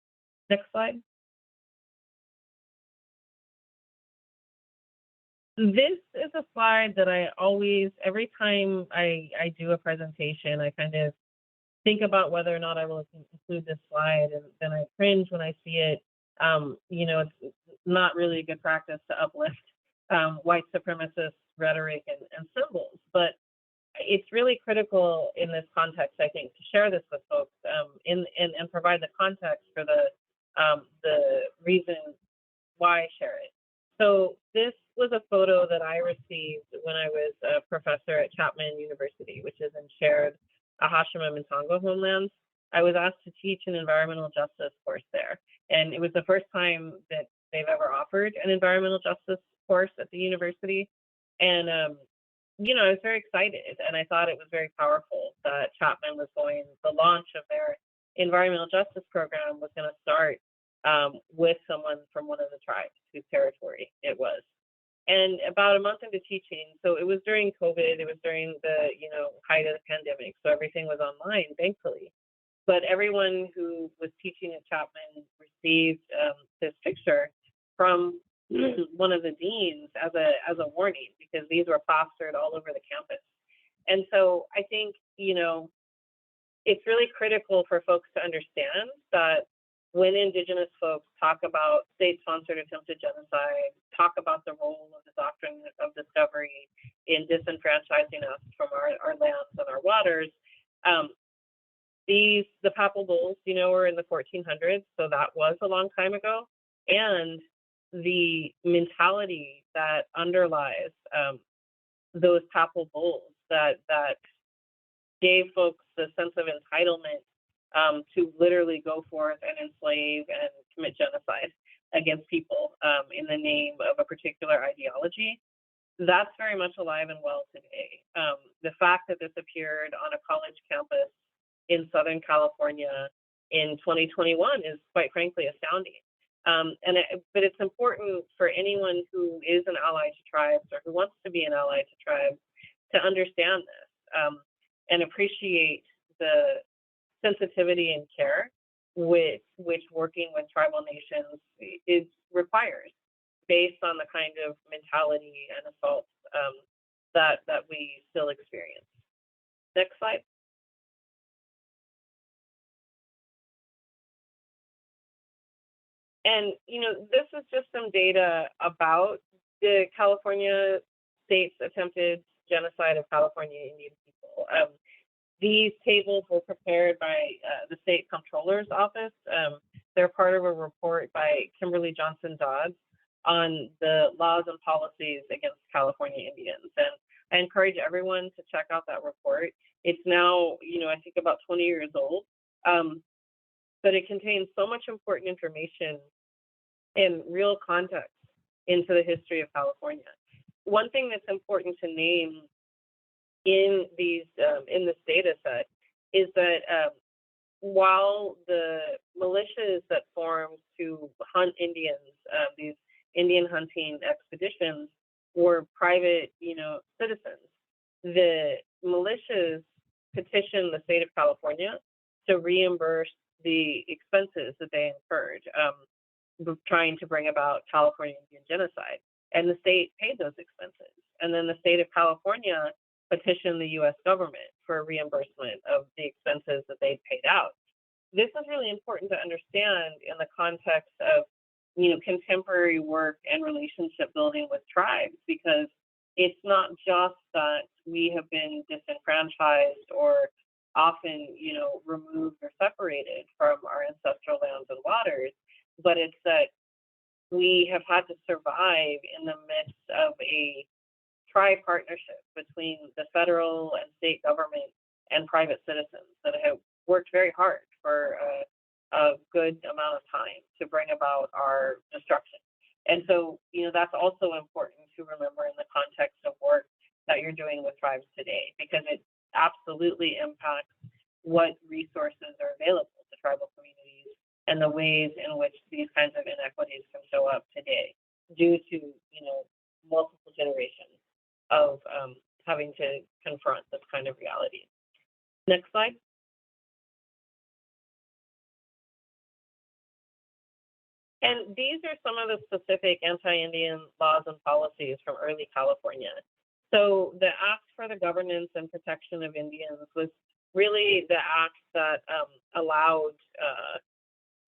Next slide. This is a slide that I always, every time I do a presentation, I kind of think about whether or not I will include this slide, and then I cringe when I see it. You know, it's not really a good practice to uplift white supremacist rhetoric and symbols, but it's really critical in this context, I think, to share this with folks and provide the context for the reason why I share it. So this was a photo that I received when I was a professor at Chapman University, which is in shared Ahashima and Tonga homelands. I was asked to teach an environmental justice course there. And it was the first time that they've ever offered an environmental justice course at the university. And, you know, I was very excited, and I thought it was very powerful that Chapman was going, the launch of their environmental justice program was going to start with someone from one of the tribes whose territory it was. And about a month into teaching, so it was during COVID, it was during the, you know, height of the pandemic, so everything was online, thankfully. But everyone who was teaching at Chapman received this picture from one of the deans as a warning, because these were plastered all over the campus. And so I think, you know, it's really critical for folks to understand that when Indigenous folks talk about state-sponsored attempted genocide, talk about the role of the doctrine of discovery in disenfranchising us from our lands and our waters, the Papal Bulls, you know, were in the 1400s, so that was a long time ago, and the mentality that underlies those Papal Bulls that gave folks the sense of entitlement to literally go forth and enslave and commit genocide against people in the name of a particular ideology, that's very much alive and well today. The fact that this appeared on a college campus in Southern California in 2021 is quite frankly astounding. But it's important for anyone who is an ally to tribes or who wants to be an ally to tribes to understand this and appreciate the sensitivity and care which working with tribal nations requires, based on the kind of mentality and assaults that we still experience. Next slide. And, you know, this is just some data about the California state's attempted genocide of California Indian people. These tables were prepared by the state comptroller's office. They're part of a report by Kimberly Johnson Dodds on the laws and policies against California Indians. And I encourage everyone to check out that report. It's now, you know, I think about 20 years old, but it contains so much important information and real context into the history of California. One thing that's important to name in these in this data set is that while the militias that formed to hunt Indians, these Indian hunting expeditions, were private, you know, citizens, the militias petitioned the state of California to reimburse the expenses that they incurred trying to bring about California Indian genocide, and the state paid those expenses. And then the state of California petition the U.S. government for reimbursement of the expenses that they paid out. This is really important to understand in the context of, you know, contemporary work and relationship building with tribes, because it's not just that we have been disenfranchised or often, you know, removed or separated from our ancestral lands and waters, but it's that we have had to survive in the midst of a tri-partnership between the federal and state government and private citizens that have worked very hard for a good amount of time to bring about our destruction. And so, you know, that's also important to remember in the context of work that you're doing with tribes today, because it absolutely impacts what resources are available to tribal communities and the ways in which these kinds of inequities can show up today due to, you know, multiple generations of having to confront this kind of reality. Next slide. And these are some of the specific anti-Indian laws and policies from early California. So the Act for the Governance and Protection of Indians was really the act that allowed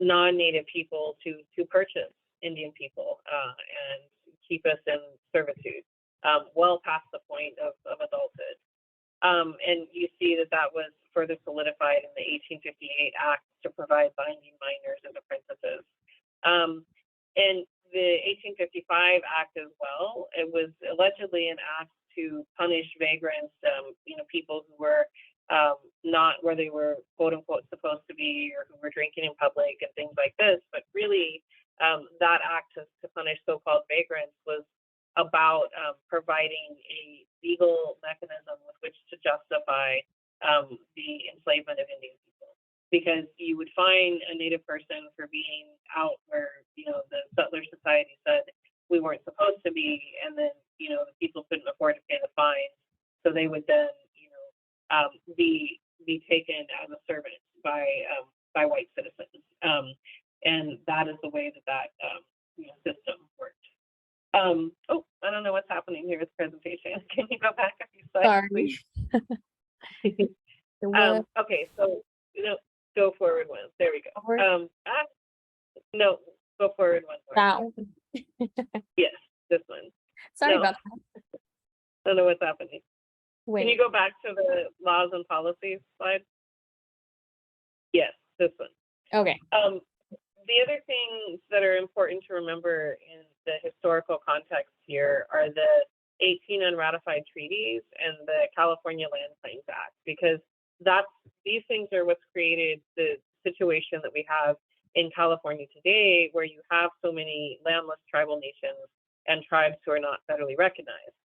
non-Native people to purchase Indian people and keep us in servitude well past the point of adulthood. And you see that that was further solidified in the 1858 Act to provide binding minors as apprentices. And the 1855 Act as well, it was allegedly an act to punish vagrants, people who were not where they were quote unquote supposed to be, or who were drinking in public and things like this. But really, that act to punish so-called vagrants was about providing a legal mechanism with which to justify the enslavement of Indian people. Because you would find a Native person for being out where, the settler society said we weren't supposed to be, and then, the people couldn't afford to pay the fines. So they would then, be taken as a servant by white citizens. And that is the way that system worked. Oh, I don't know what's happening here with the presentation. Can you go back a few slides, please? Okay, so go forward one. There we go. Forward? No, go forward one more. That one. Yes, this one. Sorry No. about that. I don't know what's happening. Can you Wait, go back to the laws and policies slide? Yes, this one. okay. The other things that are important to remember in the historical context here are the 18 unratified treaties and the California Land Claims Act, because these things are what's created the situation that we have in California today, where you have so many landless tribal nations and tribes who are not federally recognized.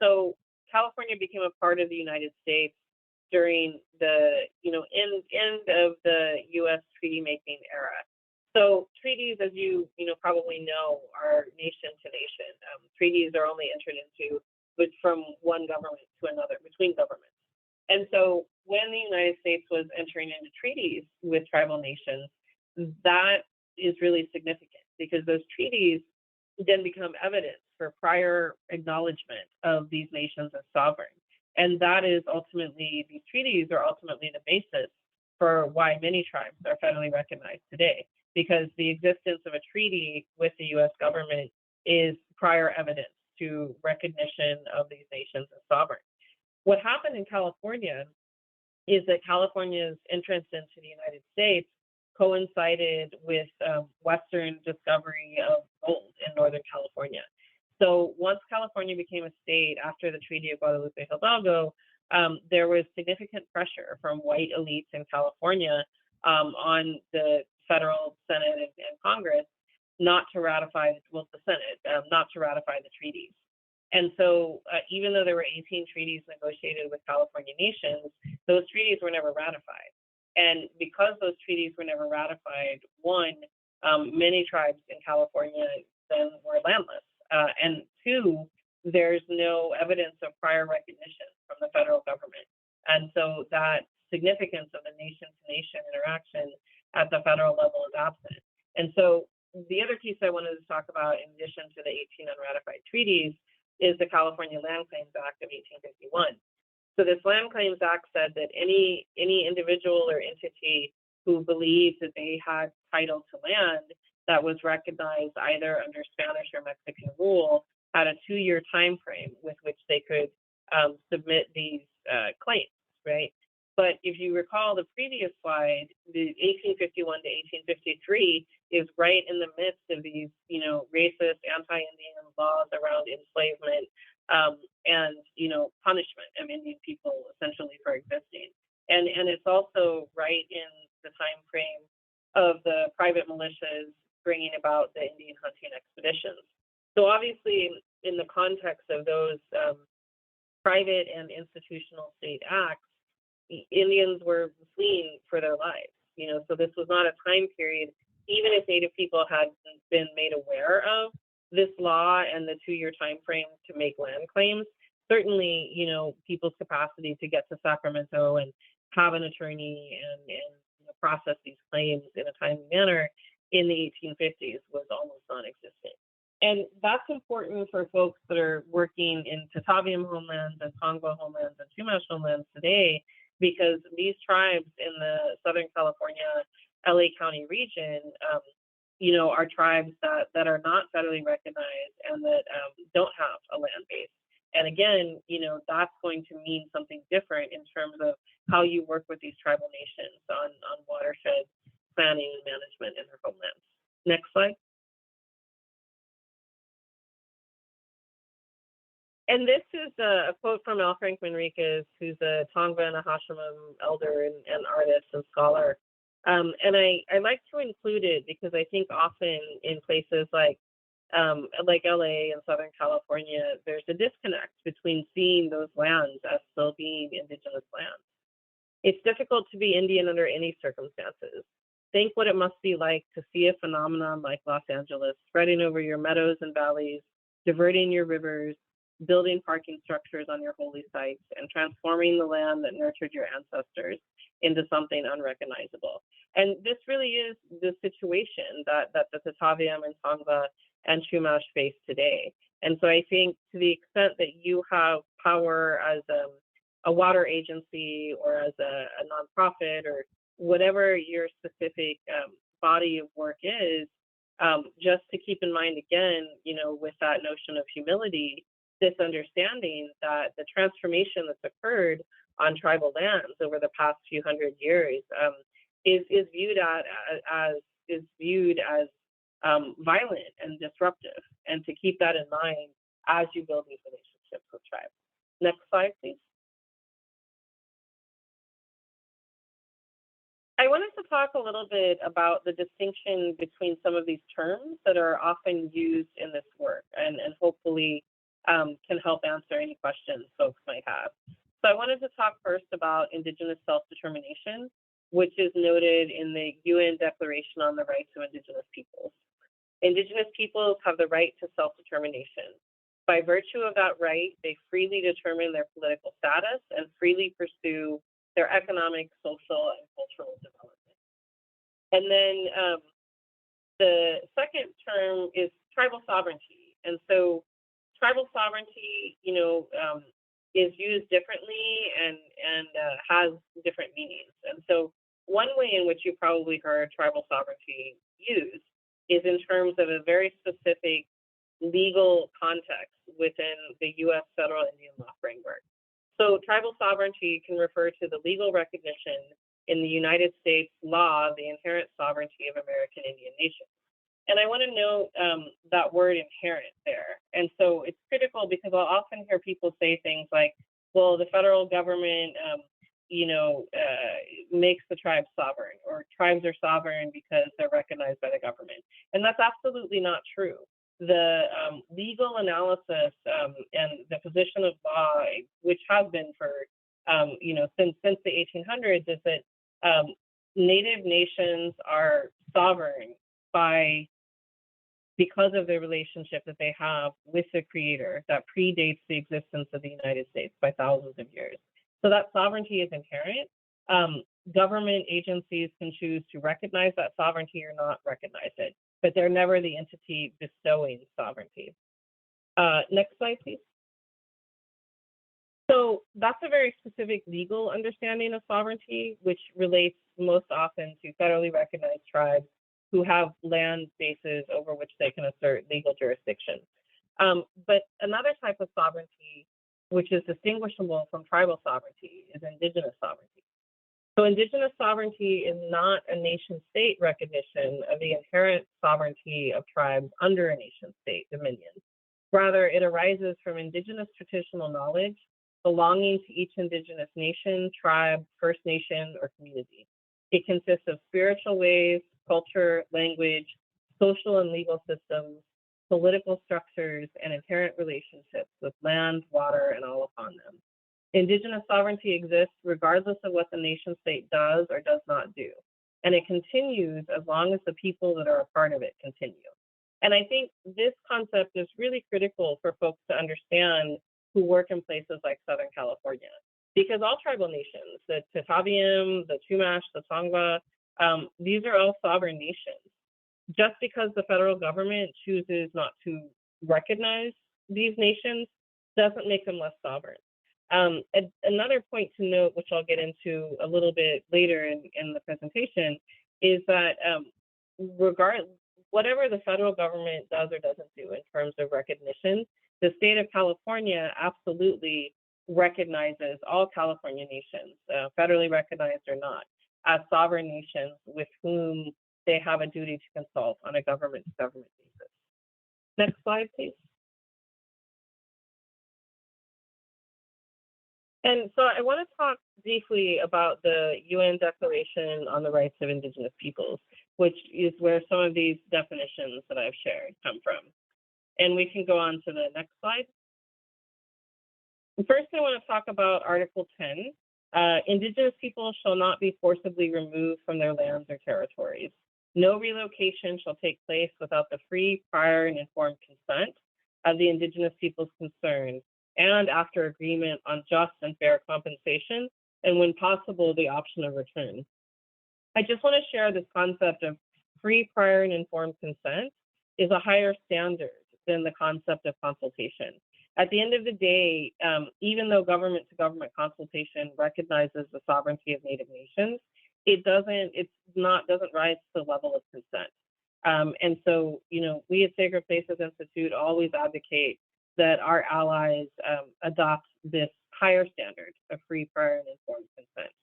So California became a part of the United States during the end of the U.S. treaty making era. So treaties, as you probably know, are nation to nation. Treaties are only entered into from one government to another, between governments. And so when the United States was entering into treaties with tribal nations, that is really significant, because those treaties then become evidence for prior acknowledgement of these nations as sovereign. And that is ultimately, these treaties are ultimately the basis for why many tribes are federally recognized today, because the existence of a treaty with the US government is prior evidence to recognition of these nations as sovereign. What happened in California is that California's entrance into the United States coincided with Western discovery of gold in Northern California. So once California became a state after the Treaty of Guadalupe Hidalgo, there was significant pressure from white elites in California on the federal Senate and Congress not to ratify, the Senate, not to ratify the treaties. And so even though there were 18 treaties negotiated with California nations, those treaties were never ratified. And because those treaties were never ratified, many tribes in California then were landless. And two, there's no evidence of prior recognition from the federal government. And so that significance of the nation-to-nation interaction at the federal level is absent. And so the other piece I wanted to talk about, in addition to the 18 unratified treaties, is the California Land Claims Act of 1851. So this Land Claims Act said that any individual or entity who believed that they had title to land that was recognized either under Spanish or Mexican rule had a 2-year time frame with which they could submit these claims, right? But if you recall the previous slide, the 1851 to 1853 is right in the midst of these, racist, anti-Indian laws around enslavement and, punishment of Indian people essentially for existing. And it's also right in the time frame of the private militias bringing about the Indian hunting expeditions. So obviously, in the context of those private and institutional state acts, Indians were fleeing for their lives. So this was not a time period, even if Native people had been made aware of this law and the 2-year time frame to make land claims. Certainly, people's capacity to get to Sacramento and have an attorney and process these claims in a timely manner in the 1850s was almost non-existent. And that's important for folks that are working in Tataviam homelands and Tongva homelands and Chumash homelands today, because these tribes in the Southern California, LA County region, are tribes that are not federally recognized and that don't have a land base. And again, that's going to mean something different in terms of how you work with these tribal nations on watershed planning and management in their homelands. Next slide. And this is a quote from L. Frank Manriquez, who's a Tongva and a Hashiman elder and artist and scholar. And I like to include it because I think often in places like LA and Southern California, there's a disconnect between seeing those lands as still being indigenous lands. It's difficult to be Indian under any circumstances. Think what it must be like to see a phenomenon like Los Angeles spreading over your meadows and valleys, diverting your rivers, building parking structures on your holy sites, and transforming the land that nurtured your ancestors into something unrecognizable. And this really is the situation that the Tataviam and Tongva and Chumash face today. And so I think to the extent that you have power as a water agency or as a nonprofit or whatever your specific body of work is, just to keep in mind again, with that notion of humility, this understanding that the transformation that's occurred on tribal lands over the past few hundred years is viewed as violent and disruptive, and to keep that in mind as you build these relationships with tribes. Next slide, please. I wanted to talk a little bit about the distinction between some of these terms that are often used in this work, and hopefully can help answer any questions folks might have. So I wanted to talk first about Indigenous self-determination, which is noted in the UN Declaration on the Rights of Indigenous Peoples. Indigenous peoples have the right to self-determination. By virtue of that right, they freely determine their political status and freely pursue their economic, social, and cultural development. And then the second term is tribal sovereignty. And so tribal sovereignty, is used differently and has different meanings. And so one way in which you probably heard tribal sovereignty used is in terms of a very specific legal context within the U.S. federal Indian law framework. So tribal sovereignty can refer to the legal recognition in the United States law of the inherent sovereignty of American Indian nations. And I want to note that word inherent there. And so it's critical because I'll often hear people say things like, well, the federal government, makes the tribes sovereign, or tribes are sovereign because they're recognized by the government. And that's absolutely not true. The legal analysis and the position of law, which has been for, since the 1800s, is that Native nations are sovereign because of the relationship that they have with the creator that predates the existence of the United States by thousands of years. So that sovereignty is inherent. Government agencies can choose to recognize that sovereignty or not recognize it, but they're never the entity bestowing sovereignty. Next slide, please. So that's a very specific legal understanding of sovereignty, which relates most often to federally recognized tribes who have land bases over which they can assert legal jurisdiction. But another type of sovereignty, which is distinguishable from tribal sovereignty, is indigenous sovereignty. So indigenous sovereignty is not a nation state recognition of the inherent sovereignty of tribes under a nation state dominion. Rather, it arises from indigenous traditional knowledge belonging to each indigenous nation, tribe, First Nation, or community. It consists of spiritual ways, culture, language, social and legal systems, political structures, and inherent relationships with land, water, and all upon them. Indigenous sovereignty exists regardless of what the nation state does or does not do. And it continues as long as the people that are a part of it continue. And I think this concept is really critical for folks to understand who work in places like Southern California, because all tribal nations, the Tataviam, the Chumash, the Tongva, these are all sovereign nations. Just because the federal government chooses not to recognize these nations doesn't make them less sovereign. Another point to note, which I'll get into a little bit later in the presentation, is that whatever the federal government does or doesn't do in terms of recognition, the state of California absolutely recognizes all California nations, federally recognized or not, as sovereign nations with whom they have a duty to consult on a government-to-government basis. Next slide, please. And so I want to talk briefly about the UN Declaration on the Rights of Indigenous Peoples, which is where some of these definitions that I've shared come from. And we can go on to the next slide. First, I want to talk about Article 10. Indigenous peoples shall not be forcibly removed from their lands or territories. No relocation shall take place without the free, prior, and informed consent of the Indigenous peoples concerned, and after agreement on just and fair compensation, and when possible, the option of return. I just want to share this concept of free, prior, and informed consent is a higher standard than the concept of consultation. At the end of the day, even though government-to-government consultation recognizes the sovereignty of Native nations, it doesn't rise to the level of consent. And so, we at Sacred Places Institute always advocate that our allies adopt this higher standard of free, prior, and informed consent.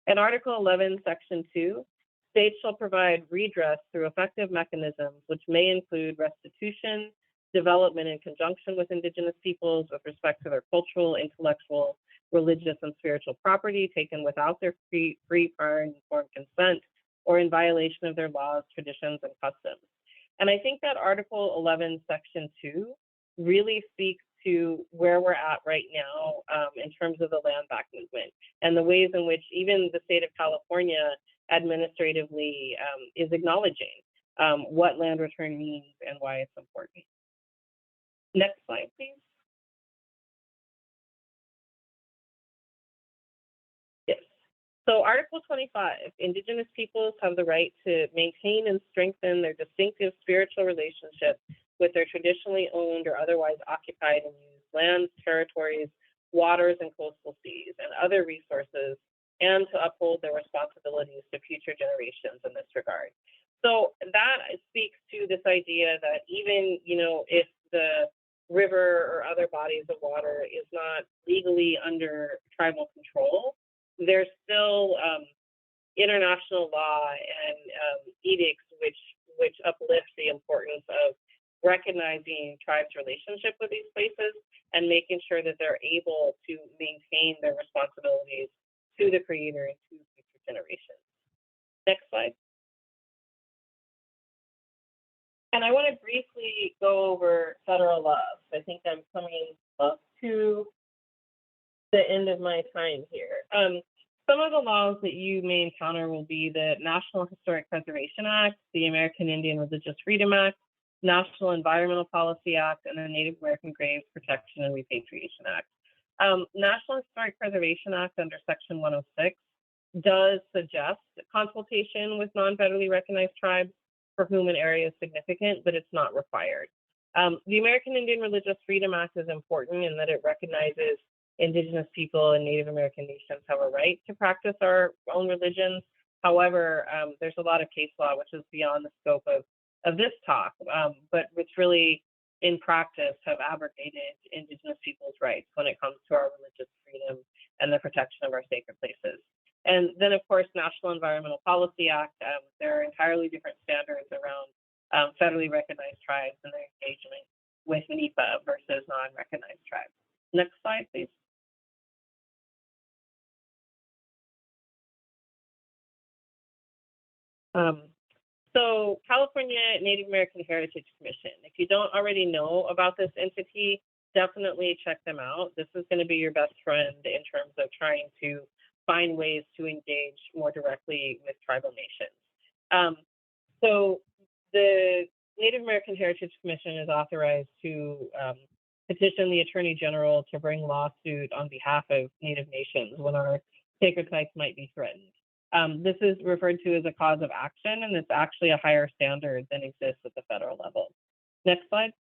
In Article 11, Section 2, states shall provide redress through effective mechanisms, which may include restitution, development in conjunction with Indigenous peoples with respect to their cultural, intellectual, religious, and spiritual property taken without their free, prior, and informed consent, or in violation of their laws, traditions, and customs. And I think that Article 11, Section 2 really speaks to where we're at right now in terms of the land back movement and the ways in which even the state of California administratively is acknowledging what land return means and why it's important. Next slide, please. Yes. So Article 25, Indigenous peoples have the right to maintain and strengthen their distinctive spiritual relationship with their traditionally owned or otherwise occupied and used lands, territories, waters, and coastal seas, and other resources, and to uphold their responsibilities to future generations in this regard. So that speaks to this idea that even, if the river or other bodies of water is not legally under tribal control, there's still international law and edicts which uplift the importance of recognizing tribes' relationship with these places and making sure that they're able to maintain their responsibilities to the Creator and to future generations. Next slide. And I want to briefly go over federal laws. I think I'm coming up to the end of my time here. Some of the laws that you may encounter will be the National Historic Preservation Act, the American Indian Religious Freedom Act, National Environmental Policy Act, and the Native American Graves Protection and Repatriation Act. National Historic Preservation Act under Section 106 does suggest consultation with non-federally recognized tribes for whom an area is significant, but it's not required. The American Indian Religious Freedom Act is important in that it recognizes Indigenous people and Native American nations have a right to practice our own religions. However, there's a lot of case law which is beyond the scope of this talk, but which really, in practice, have abrogated Indigenous people's rights when it comes to our religious freedom and the protection of our sacred places. And then, of course, National Environmental Policy Act, there are entirely different standards around federally recognized tribes and their engagement with NEPA versus non-recognized tribes. Next slide, please. So California Native American Heritage Commission, if you don't already know about this entity, definitely check them out. This is going to be your best friend in terms of trying to find ways to engage more directly with tribal nations. So the Native American Heritage Commission is authorized to petition the Attorney General to bring lawsuit on behalf of Native nations when our sacred sites might be threatened. This is referred to as a cause of action, and it's actually a higher standard than exists at the federal level. Next slide.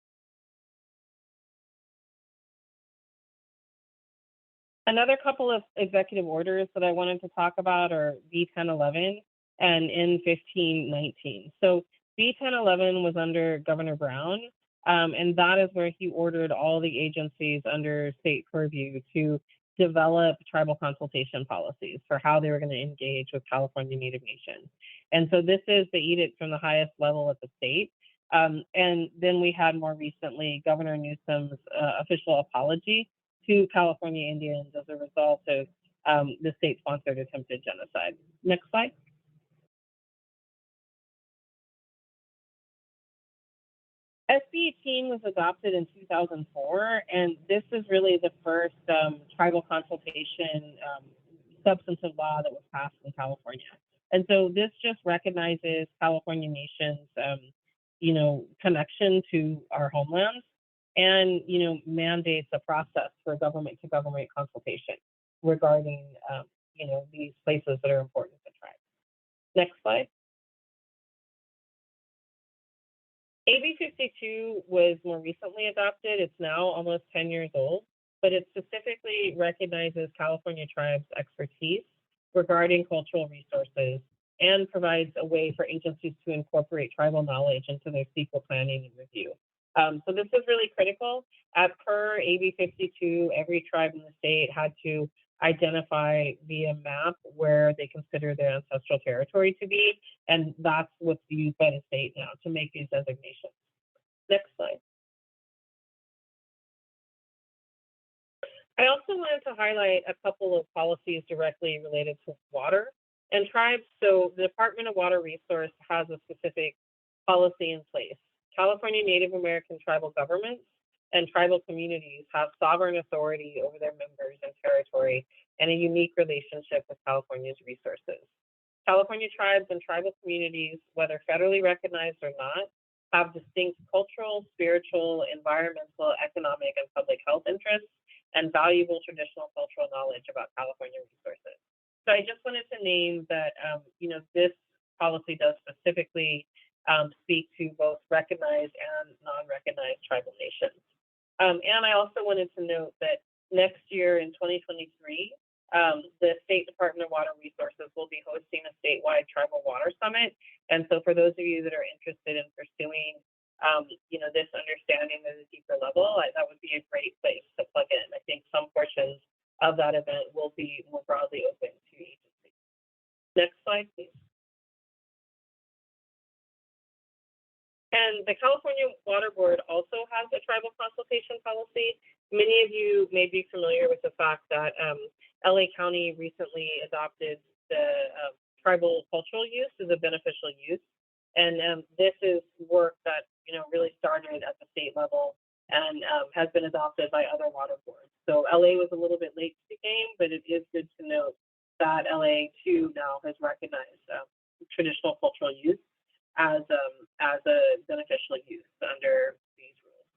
Another couple of executive orders that I wanted to talk about are B1011 and N1519. So B1011 was under Governor Brown, and that is where he ordered all the agencies under state purview to develop tribal consultation policies for how they were going to engage with California Native Nations. And so this is the edict from the highest level at the state. And then we had more recently Governor Newsom's official apology to California Indians as a result of the state-sponsored attempted genocide. Next slide. SB 18 was adopted in 2004, and this is really the first tribal consultation substantive law that was passed in California. And so this just recognizes California nations, connection to our homelands, and mandates a process for government-to-government consultation regarding these places that are important to tribes. Next slide. AB 52 was more recently adopted. It's now almost 10 years old, but it specifically recognizes California tribes' expertise regarding cultural resources and provides a way for agencies to incorporate tribal knowledge into their CEQA planning and review. So this is really critical. As per AB 52, every tribe in the state had to identify via map where they consider their ancestral territory to be, and that's what's used by the state now to make these designations. Next slide. I also wanted to highlight a couple of policies directly related to water and tribes. So the Department of Water Resource has a specific policy in place. California Native American tribal governments and tribal communities have sovereign authority over their members and territory and a unique relationship with California's resources. California tribes and tribal communities, whether federally recognized or not, have distinct cultural, spiritual, environmental, economic, and public health interests and valuable traditional cultural knowledge about California resources. So I just wanted to name that, this policy does specifically speak to both recognized and non-recognized tribal nations. And I also wanted to note that next year in 2023, the State Department of Water Resources will be hosting a statewide tribal water summit. And so for those of you that are interested in pursuing, this understanding at a deeper level, that would be a great place to plug in. I think some portions of that event will be more broadly open to agencies. Next slide, please. And the California Water Board also has a tribal consultation policy. Many of you may be familiar with the fact that LA County recently adopted the tribal cultural use as a beneficial use. And this is work that really started at the state level and has been adopted by other water boards. So LA was a little bit late to the game, but it is good to note that LA too now has recognized traditional cultural use as a beneficial use under these rules.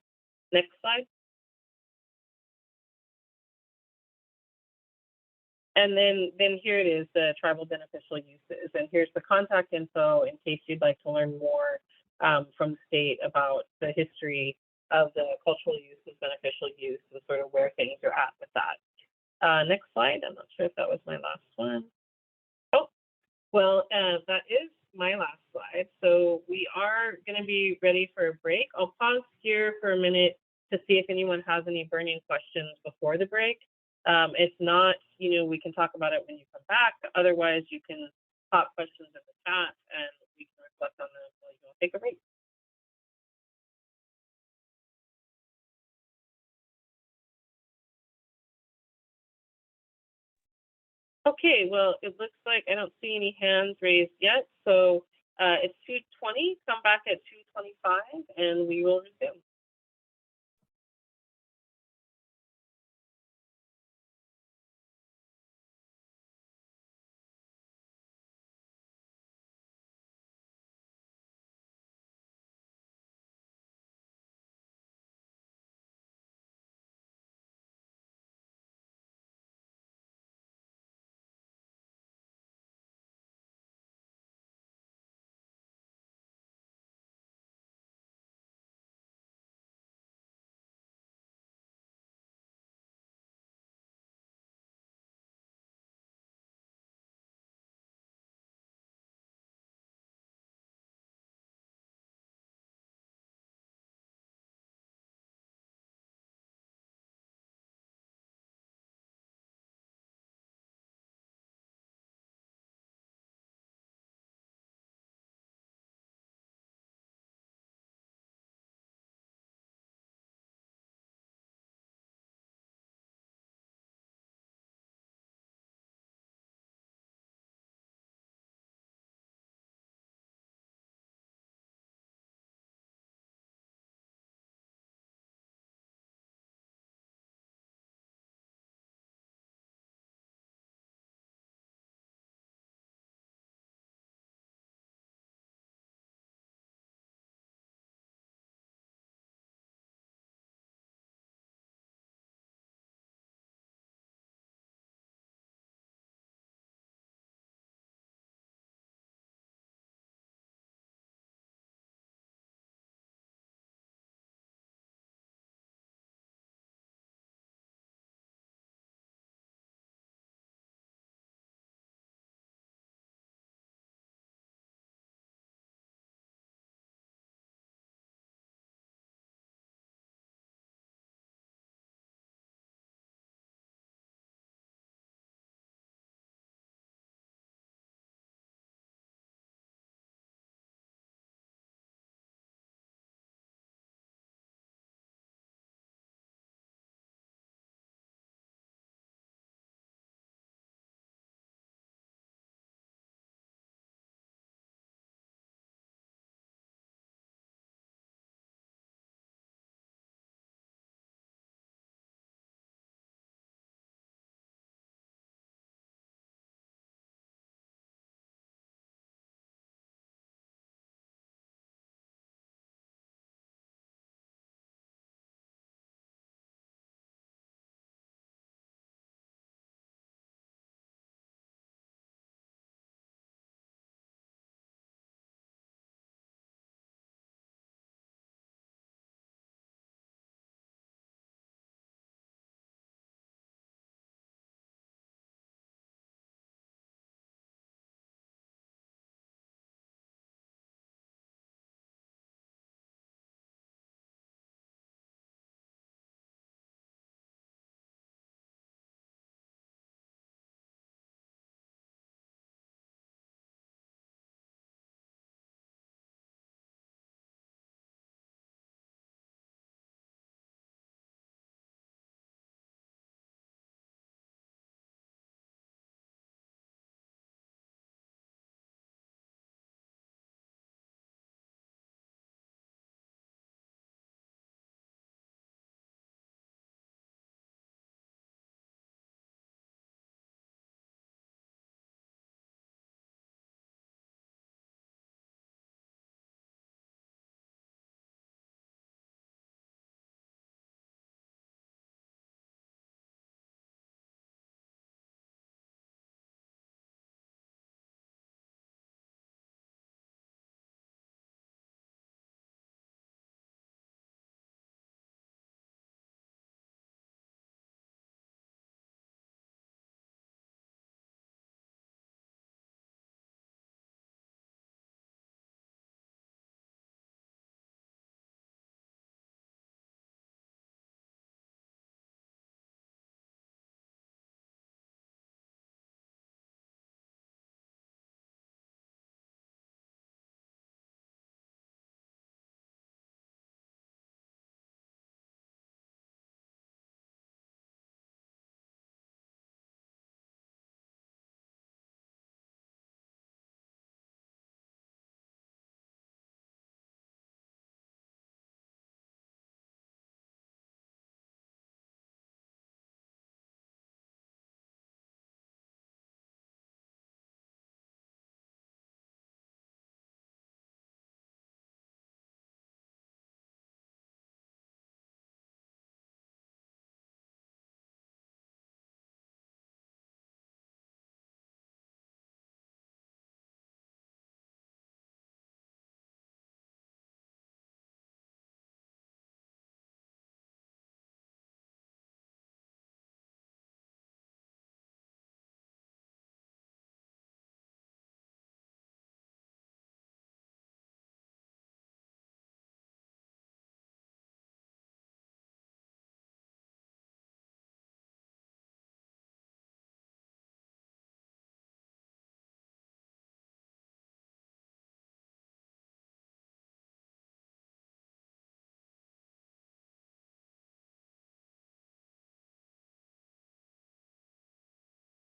Next slide. And then here it is, the tribal beneficial uses. And here's the contact info in case you'd like to learn more from the state about the history of the cultural use and beneficial use and sort of where things are at with that. Next slide. I'm not sure if that was my last one. Oh, well, that is my last slide. So we are going to be ready for a break. I'll pause here for a minute to see if anyone has any burning questions before the break. If not, we can talk about it when you come back. Otherwise, you can pop questions in the chat and we can reflect on them while you take a break. Okay, well, it looks like I don't see any hands raised yet. So it's 2:20, come back at 2:25 and we will resume.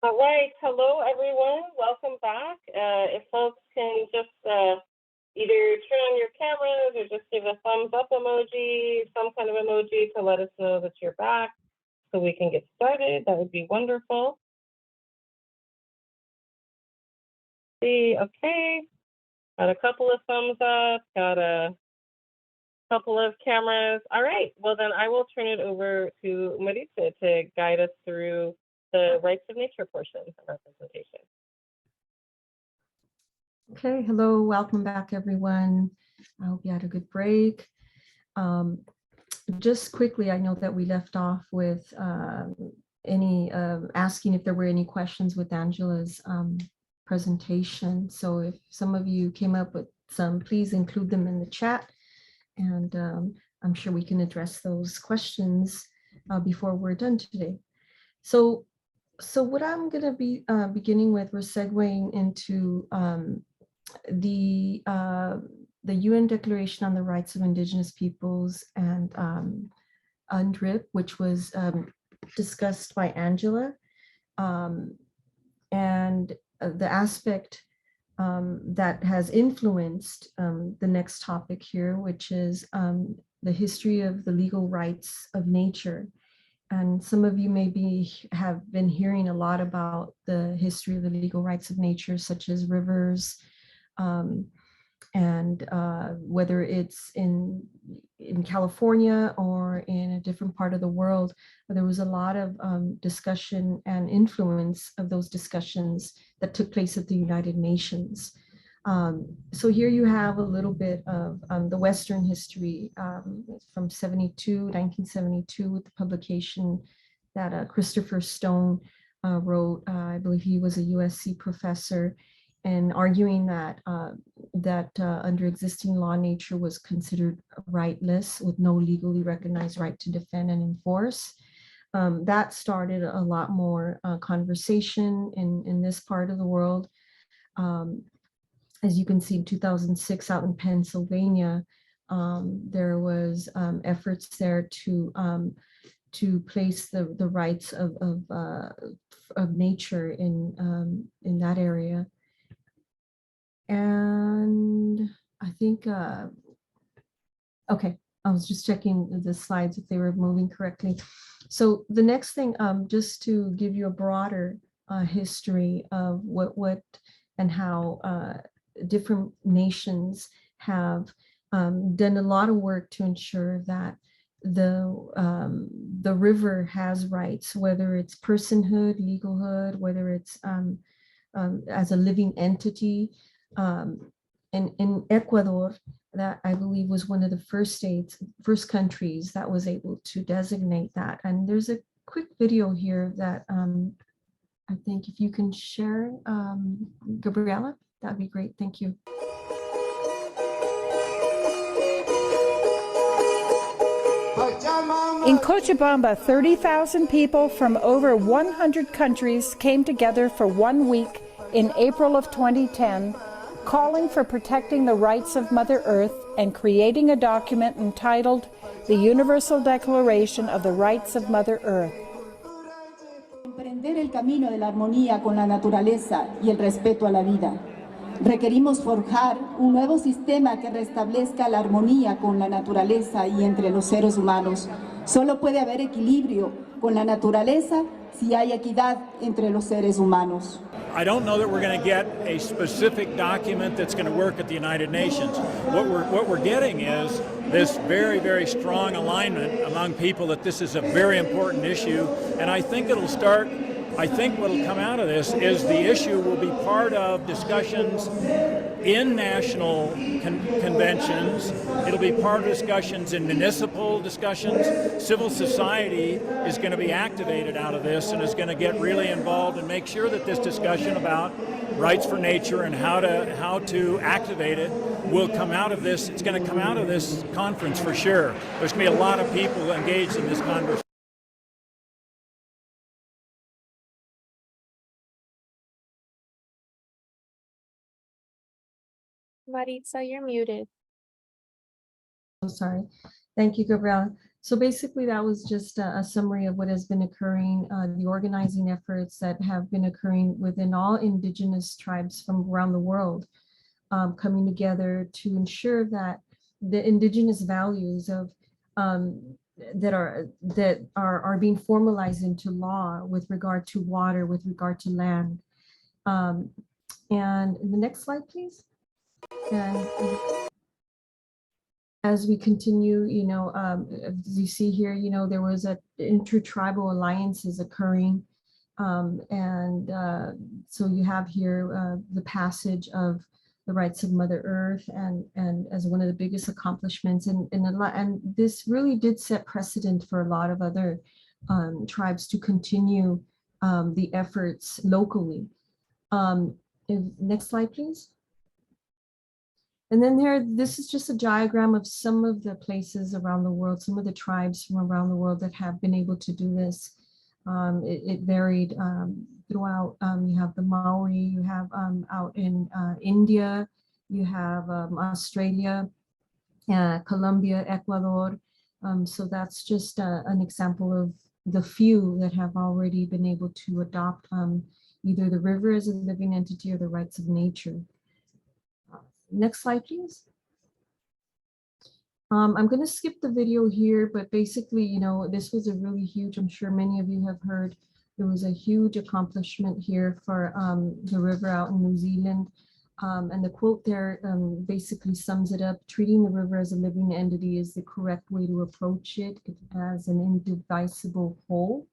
All right, hello everyone, welcome back. If folks can just either turn on your cameras or just give a thumbs up emoji, some kind of emoji to let us know that you're back so we can get started, that would be wonderful. See, okay, got a couple of thumbs up, got a couple of cameras. All right, well then I will turn it over to Maritza to guide us through the rights of nature portion of our presentation. Okay, hello, welcome back, everyone. I hope you had a good break. Just quickly, I know that we left off with asking if there were any questions with Angela's presentation. So if some of you came up with some, please include them in the chat. And I'm sure we can address those questions before we're done today. So what I'm going to be beginning with, we're segueing into the UN Declaration on the Rights of Indigenous Peoples and UNDRIP, which was discussed by Angela, and the aspect that has influenced the next topic here, which is the history of the legal rights of nature. And some of you maybe have been hearing a lot about the history of the legal rights of nature, such as rivers, and whether it's in California or in a different part of the world, there was a lot of discussion and influence of those discussions that took place at the United Nations. So here you have a little bit of the Western history from 1972, with the publication that Christopher Stone wrote. I believe he was a USC professor, and arguing that under existing law, nature was considered rightless with no legally recognized right to defend and enforce. That started a lot more conversation in this part of the world. As you can see, in 2006 out in Pennsylvania, there was efforts there to place the rights of nature in that area. And I think, okay, I was just checking the slides if they were moving correctly. So the next thing, just to give you a broader history of what and how different nations have done a lot of work to ensure that the river has rights, whether it's personhood, legalhood, whether it's as a living entity. In Ecuador, that I believe was one of the first countries that was able to designate that. And there's a quick video here that I think if you can share, Gabriela, that'd be great. Thank you. In Cochabamba, 30,000 people from over 100 countries came together for 1 week in April of 2010, calling for protecting the rights of Mother Earth and creating a document entitled the Universal Declaration of the Rights of Mother Earth. Emprender el camino de la armonía con la naturaleza y el respeto a la vida. Requerimos forjar un nuevo sistema que restablezca la armonía con la naturaleza y entre los seres humanos. Solo puede haber equilibrio con la naturaleza si hay equidad entre los seres humanos. I don't know that we're going to get a specific document that's going to work at the United Nations. What we're getting is this very, very strong alignment among people that this is a very important issue, and I think it'll start. I think what will come out of this is the issue will be part of discussions in national conventions. It'll be part of discussions in municipal discussions. Civil society is going to be activated out of this and is going to get really involved and make sure that this discussion about rights for nature and how to activate it will come out of this. It's going to come out of this conference for sure. There's going to be a lot of people engaged in this conversation. Maritza, you're muted. I'm sorry. Thank you, Gabriela. So basically, that was just a summary of what has been occurring, the organizing efforts that have been occurring within all indigenous tribes from around the world, coming together to ensure that the indigenous values of that are being formalized into law with regard to water, with regard to land. And the next slide, please. And as we continue, as you see here, there was a intertribal alliances occurring. So you have here the passage of the rights of Mother Earth and as one of the biggest accomplishments. And this really did set precedent for a lot of other tribes to continue the efforts locally. Next slide, please. And then this is just a diagram of some of the places around the world, some of the tribes from around the world that have been able to do this. It varied throughout. You have the Maori, you have out in India, you have Australia, Colombia, Ecuador. So that's just an example of the few that have already been able to adopt either the river as a living entity or the rights of nature. Next slide, please. I'm going to skip the video here, but basically, this was a really huge, I'm sure many of you have heard, there was a huge accomplishment here for the river out in New Zealand. And the quote there basically sums it up. Treating the river as a living entity is the correct way to approach it as an indivisible whole.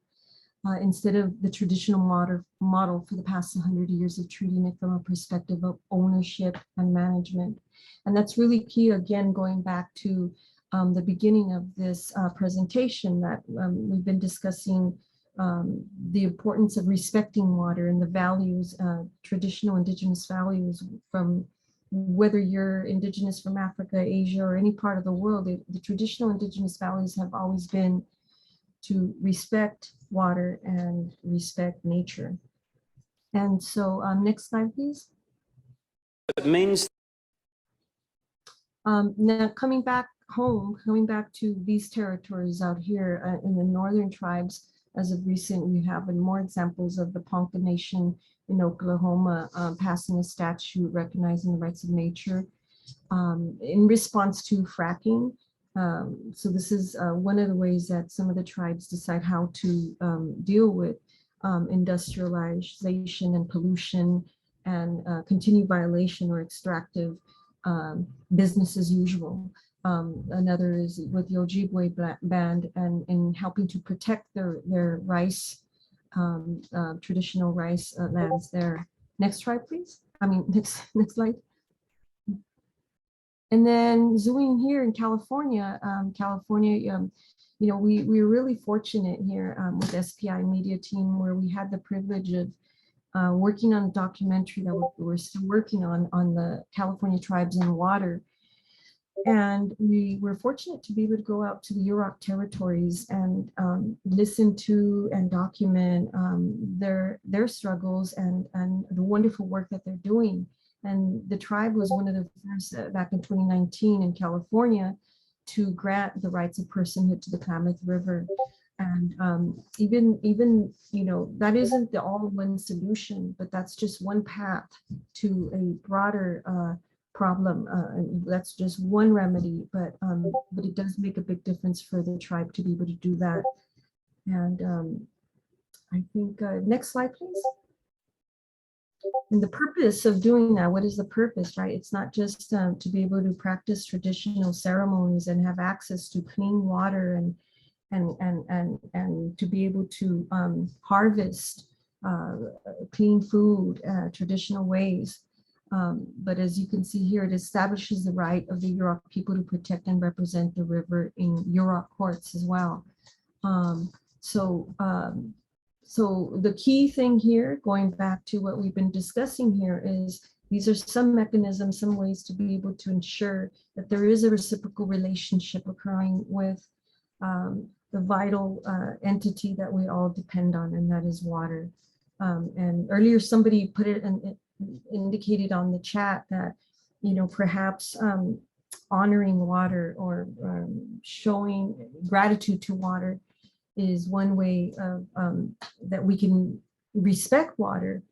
Instead of the traditional model for the past 100 years of treating it from a perspective of ownership and management. And that's really key, again, going back to the beginning of this presentation that we've been discussing the importance of respecting water and the values, traditional indigenous values, from whether you're indigenous from Africa, Asia, or any part of the world. The traditional indigenous values have always been to respect water and respect nature. And so next slide, please. It means now coming back home, coming back to these territories out here in the northern tribes, as of recent, we have more examples of the Ponca Nation in Oklahoma passing a statute recognizing the rights of nature in response to fracking. So this is one of the ways that some of the tribes decide how to deal with industrialization and pollution and continued violation or extractive business as usual. Another is with the Ojibwe band and in helping to protect their rice, traditional rice lands there. Next slide, please. Next slide. And then zooming here in California, we're really fortunate here with SPI Media Team, where we had the privilege of working on a documentary that we're still working on the California tribes and water. And we were fortunate to be able to go out to the Yurok territories and listen to and document their struggles and the wonderful work that they're doing. And the tribe was one of the first back in 2019 in California to grant the rights of personhood to the Klamath River. And even that isn't the all-in-one solution, but that's just one path to a broader problem. That's just one remedy, but it does make a big difference for the tribe to be able to do that. And I think next slide, please. And the purpose of doing that, what is the purpose, right? It's not just to be able to practice traditional ceremonies and have access to clean water and to be able to harvest clean food, traditional ways. But as you can see here, it establishes the right of the Yurok people to protect and represent the river in Yurok courts as well. So the key thing here, going back to what we've been discussing here, is these are some mechanisms, some ways to be able to ensure that there is a reciprocal relationship occurring with the vital entity that we all depend on, and that is water. And earlier somebody put it and indicated on the chat that, perhaps honoring water or showing gratitude to water is one way of that we can respect water.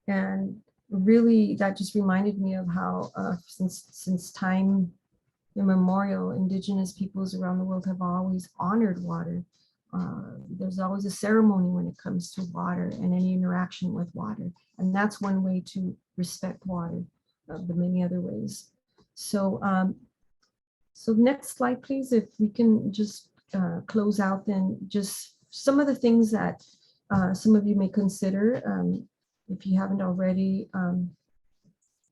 And really, that just reminded me of how since time immemorial, indigenous peoples around the world have always honored water. There's always a ceremony when it comes to water and any interaction with water. And that's one way to respect water, the many other ways. So, so next slide, please, if we can just close out then just some of the things that some of you may consider if you haven't already,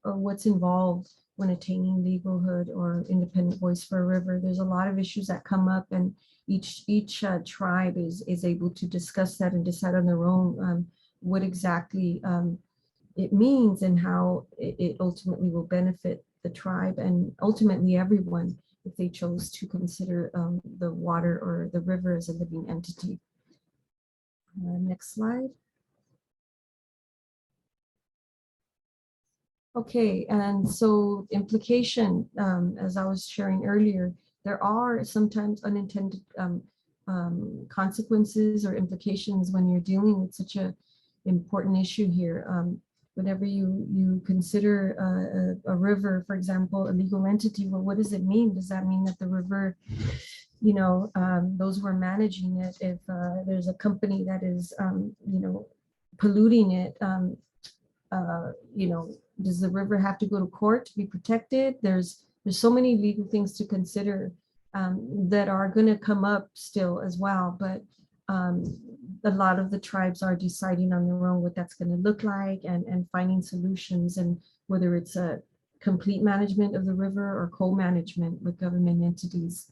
or what's involved when attaining legalhood or independent voice for a river. There's a lot of issues that come up, and each tribe is able to discuss that and decide on their own what exactly it means and how it ultimately will benefit the tribe and ultimately everyone if they chose to consider the water or the river as a living entity. Next slide. Okay, and so implication, as I was sharing earlier, there are sometimes unintended consequences or implications when you're dealing with such a important issue here. Whenever you consider a river, for example, a legal entity, well, what does it mean? Does that mean that the river, you know, those who are managing it, if there's a company that is, you know, polluting it, you know, does the river have to go to court to be protected? There's so many legal things to consider that are going to come up still as well. But a lot of the tribes are deciding on their own what that's going to look like and finding solutions, and whether it's a complete management of the river or co-management with government entities.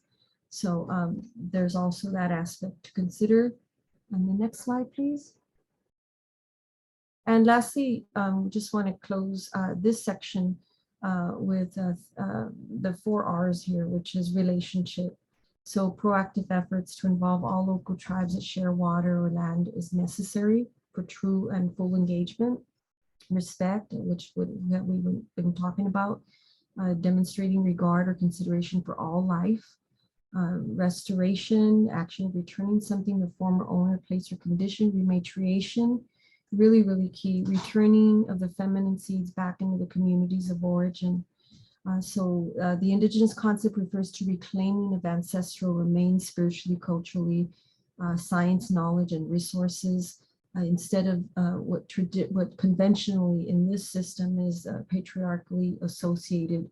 So there's also that aspect to consider. On the next slide, please. And lastly, just want to close this section with the 4 R's here, which is relationship. So proactive efforts to involve all local tribes that share water or land is necessary for true and full engagement. Respect, which we've been talking about, demonstrating regard or consideration for all life. Restoration, action of returning something the former owner, place, or condition. Rematriation, really, really key. Returning of the feminine seeds back into the communities of origin. So the indigenous concept refers to reclaiming of ancestral remains spiritually, culturally, science, knowledge, and resources, instead of what conventionally in this system is patriarchally associated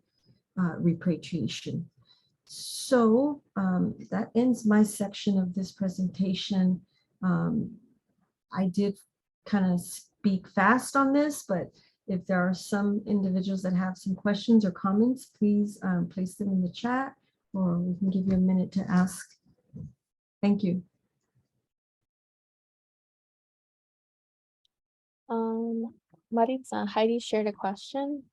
repatriation. So that ends my section of this presentation. I did kind of speak fast on this, but if there are some individuals that have some questions or comments, please place them in the chat, or we can give you a minute to ask. Thank you. Maritza, Heidi shared a question.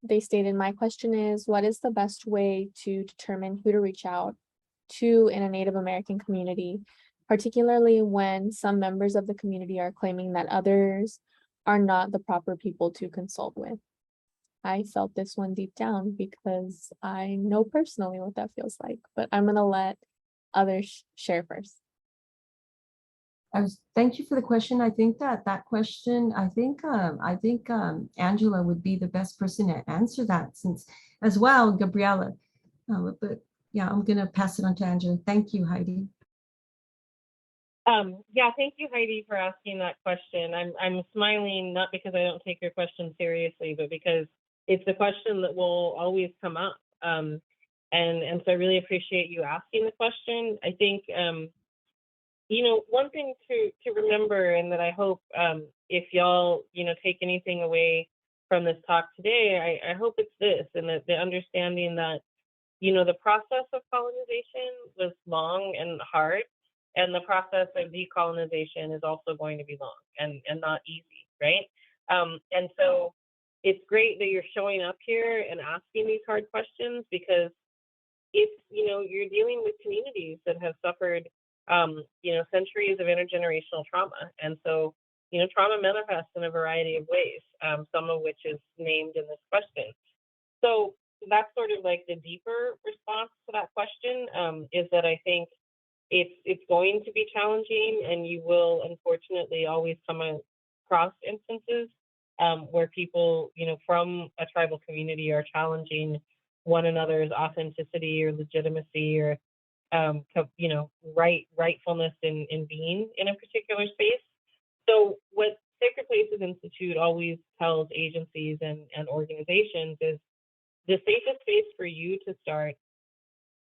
They stated, my question is, what is the best way to determine who to reach out to in a Native American community, particularly when some members of the community are claiming that others are not the proper people to consult with? I felt this one deep down because I know personally what that feels like, but I'm gonna let others share first. Thank you for the question. I think that question, I think Angela would be the best person to answer that, since as well, Gabriela. But yeah, I'm gonna pass it on to Angela. Thank you, Heidi. Yeah, thank you, Heidi, for asking that question. I'm smiling not because I don't take your question seriously, but because it's a question that will always come up. And so I really appreciate you asking the question. I think you know, one thing to remember, and that I hope if y'all, you know, take anything away from this talk today, I hope it's this, and that the understanding that, you know, the process of colonization was long and hard, and the process of decolonization is also going to be long and not easy, right? And so it's great that you're showing up here and asking these hard questions, because it's, you know, you're dealing with communities that have suffered you know, centuries of intergenerational trauma. And so, you know, trauma manifests in a variety of ways, some of which is named in this question. So that's sort of like the deeper response to that question, is that I think it's going to be challenging, and you will unfortunately always come across instances where people, from a tribal community are challenging one another's authenticity or legitimacy or rightfulness in being in a particular space. So what Sacred Places Institute always tells agencies and organizations is the safest space for you to start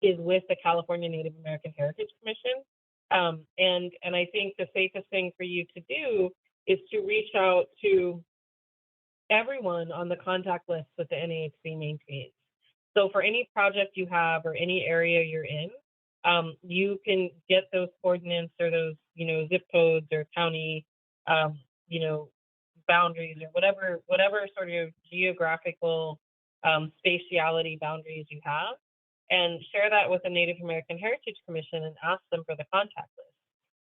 is with the California Native American Heritage Commission. And I think the safest thing for you to do is to reach out to everyone on the contact list that the NAHC maintains. So for any project you have or any area you're in, you can get those coordinates or those, zip codes or county, boundaries or whatever sort of geographical spatiality boundaries you have, and share that with the Native American Heritage Commission and ask them for the contact list.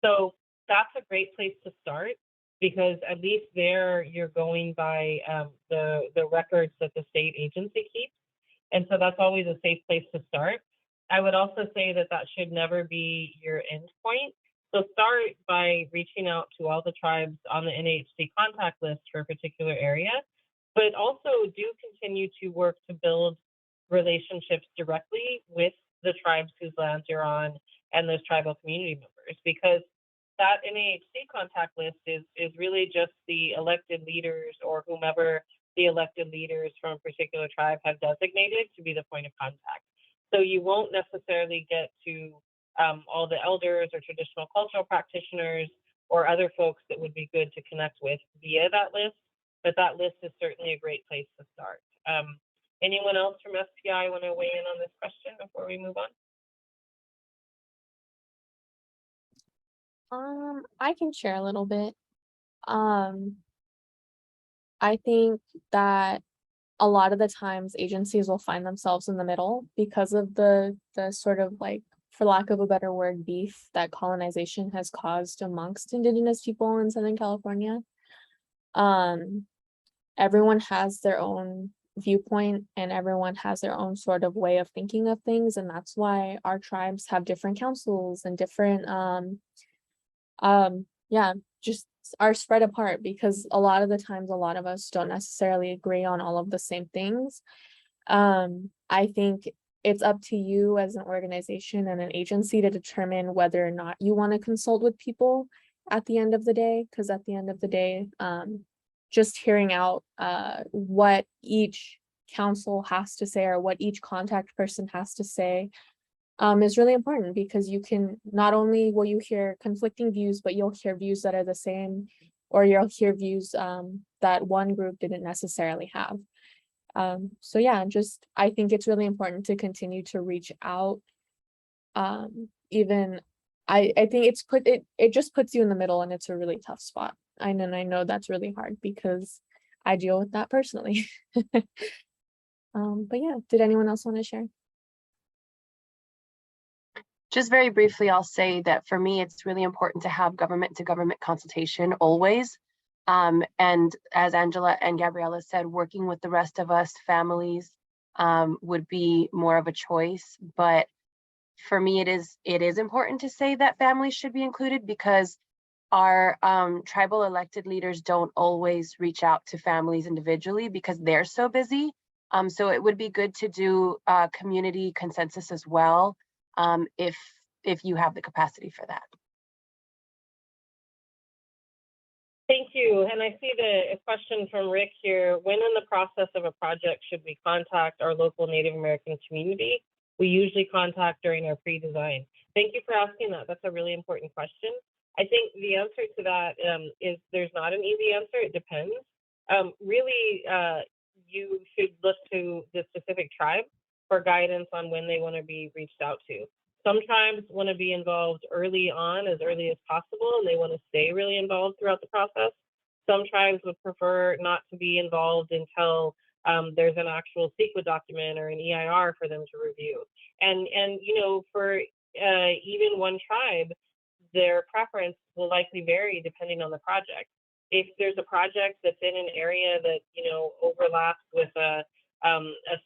So that's a great place to start, because at least there you're going by the records that the state agency keeps. And so that's always a safe place to start. I would also say that that should never be your end point. So start by reaching out to all the tribes on the NAHC contact list for a particular area, but also do continue to work to build relationships directly with the tribes whose lands you're on and those tribal community members, because that NAHC contact list is really just the elected leaders or whomever the elected leaders from a particular tribe have designated to be the point of contact. So you won't necessarily get to all the elders or traditional cultural practitioners or other folks that would be good to connect with via that list, but that list is certainly a great place to start. Anyone else from SPI want to weigh in on this question before we move on? I can share a little bit. I think that a lot of the times agencies will find themselves in the middle because of the sort of, like, for lack of a better word, beef that colonization has caused amongst Indigenous people in Southern California. Everyone has their own viewpoint and everyone has their own sort of way of thinking of things, and that's why our tribes have different councils and different just are spread apart, because a lot of the times a lot of us don't necessarily agree on all of the same things. I think it's up to you as an organization and an agency to determine whether or not you want to consult with people at the end of the day, because at the end of the day, just hearing out what each council has to say or what each contact person has to say is really important, because you can not only will you hear conflicting views, but you'll hear views that are the same, or you'll hear views that one group didn't necessarily have. So yeah, I think it's really important to continue to reach out. Even I think it just puts you in the middle, and it's a really tough spot. I know that's really hard because I deal with that personally. But yeah, did anyone else want to share? Just very briefly, I'll say that for me, it's really important to have government to government consultation always. And as Angela and Gabriella said, working with the rest of us families would be more of a choice. But for me, it is important to say that families should be included, because our tribal elected leaders don't always reach out to families individually because they're so busy. So it would be good to do community consensus as well, if you have the capacity for that. Thank you. And I see a question from Rick here. When in the process of a project should we contact our local Native American community? We usually contact during our pre-design. Thank you for asking that. That's a really important question. I think the answer to that is there's not an easy answer. It depends. Really, you should look to the specific tribe for guidance on when they want to be reached out to. Some tribes want to be involved early on, as early as possible, and they want to stay really involved throughout the process. Some tribes would prefer not to be involved until there's an actual CEQA document or an EIR for them to review. And for even one tribe, their preference will likely vary depending on the project. If there's a project that's in an area that overlaps with a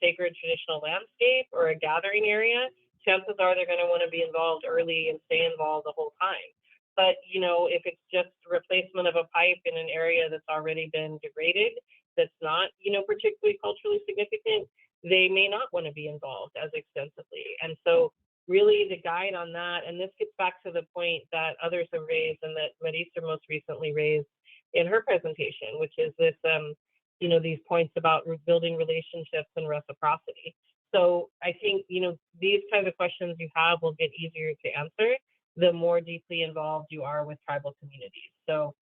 sacred traditional landscape or a gathering area, chances are they're going to want to be involved early and stay involved the whole time. But, you know, if it's just replacement of a pipe in an area that's already been degraded, that's not, you know, particularly culturally significant, they may not want to be involved as extensively. And so really the guide on that, and this gets back to the point that others have raised and that Marisa most recently raised in her presentation, which is this, you know, these points about building relationships and reciprocity. So I think, you know, these kinds of questions you have will get easier to answer the more deeply involved you are with tribal communities. So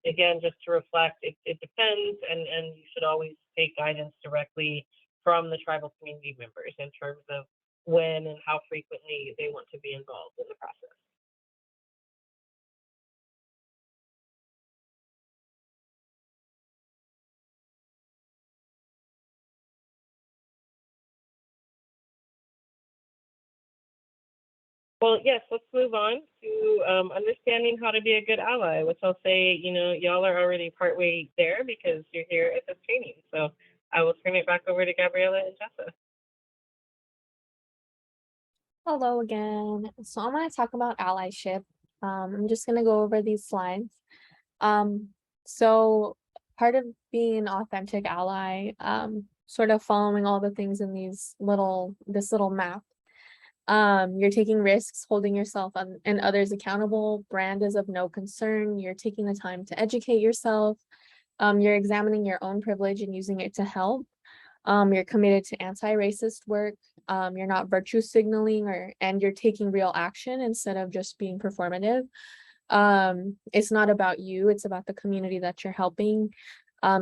again, just to reflect, it depends, and you should always take guidance directly from the tribal community members in terms of when and how frequently they want to be involved in the process. Well, yes, let's move on to understanding how to be a good ally, which I'll say, you know, y'all are already partway there because you're here at this training. So I will turn it back over to Gabriella and Jessa. Hello again. So I'm going to talk about allyship. I'm just going to go over these slides. So part of being an authentic ally, sort of following all the things in this little map. You're taking risks, holding yourself and others accountable. Brand is of no concern. You're taking the time to educate yourself. You're examining your own privilege and using it to help. You're committed to anti-racist work. You're not virtue signaling, and you're taking real action instead of just being performative. It's not about you, it's about the community that you're helping.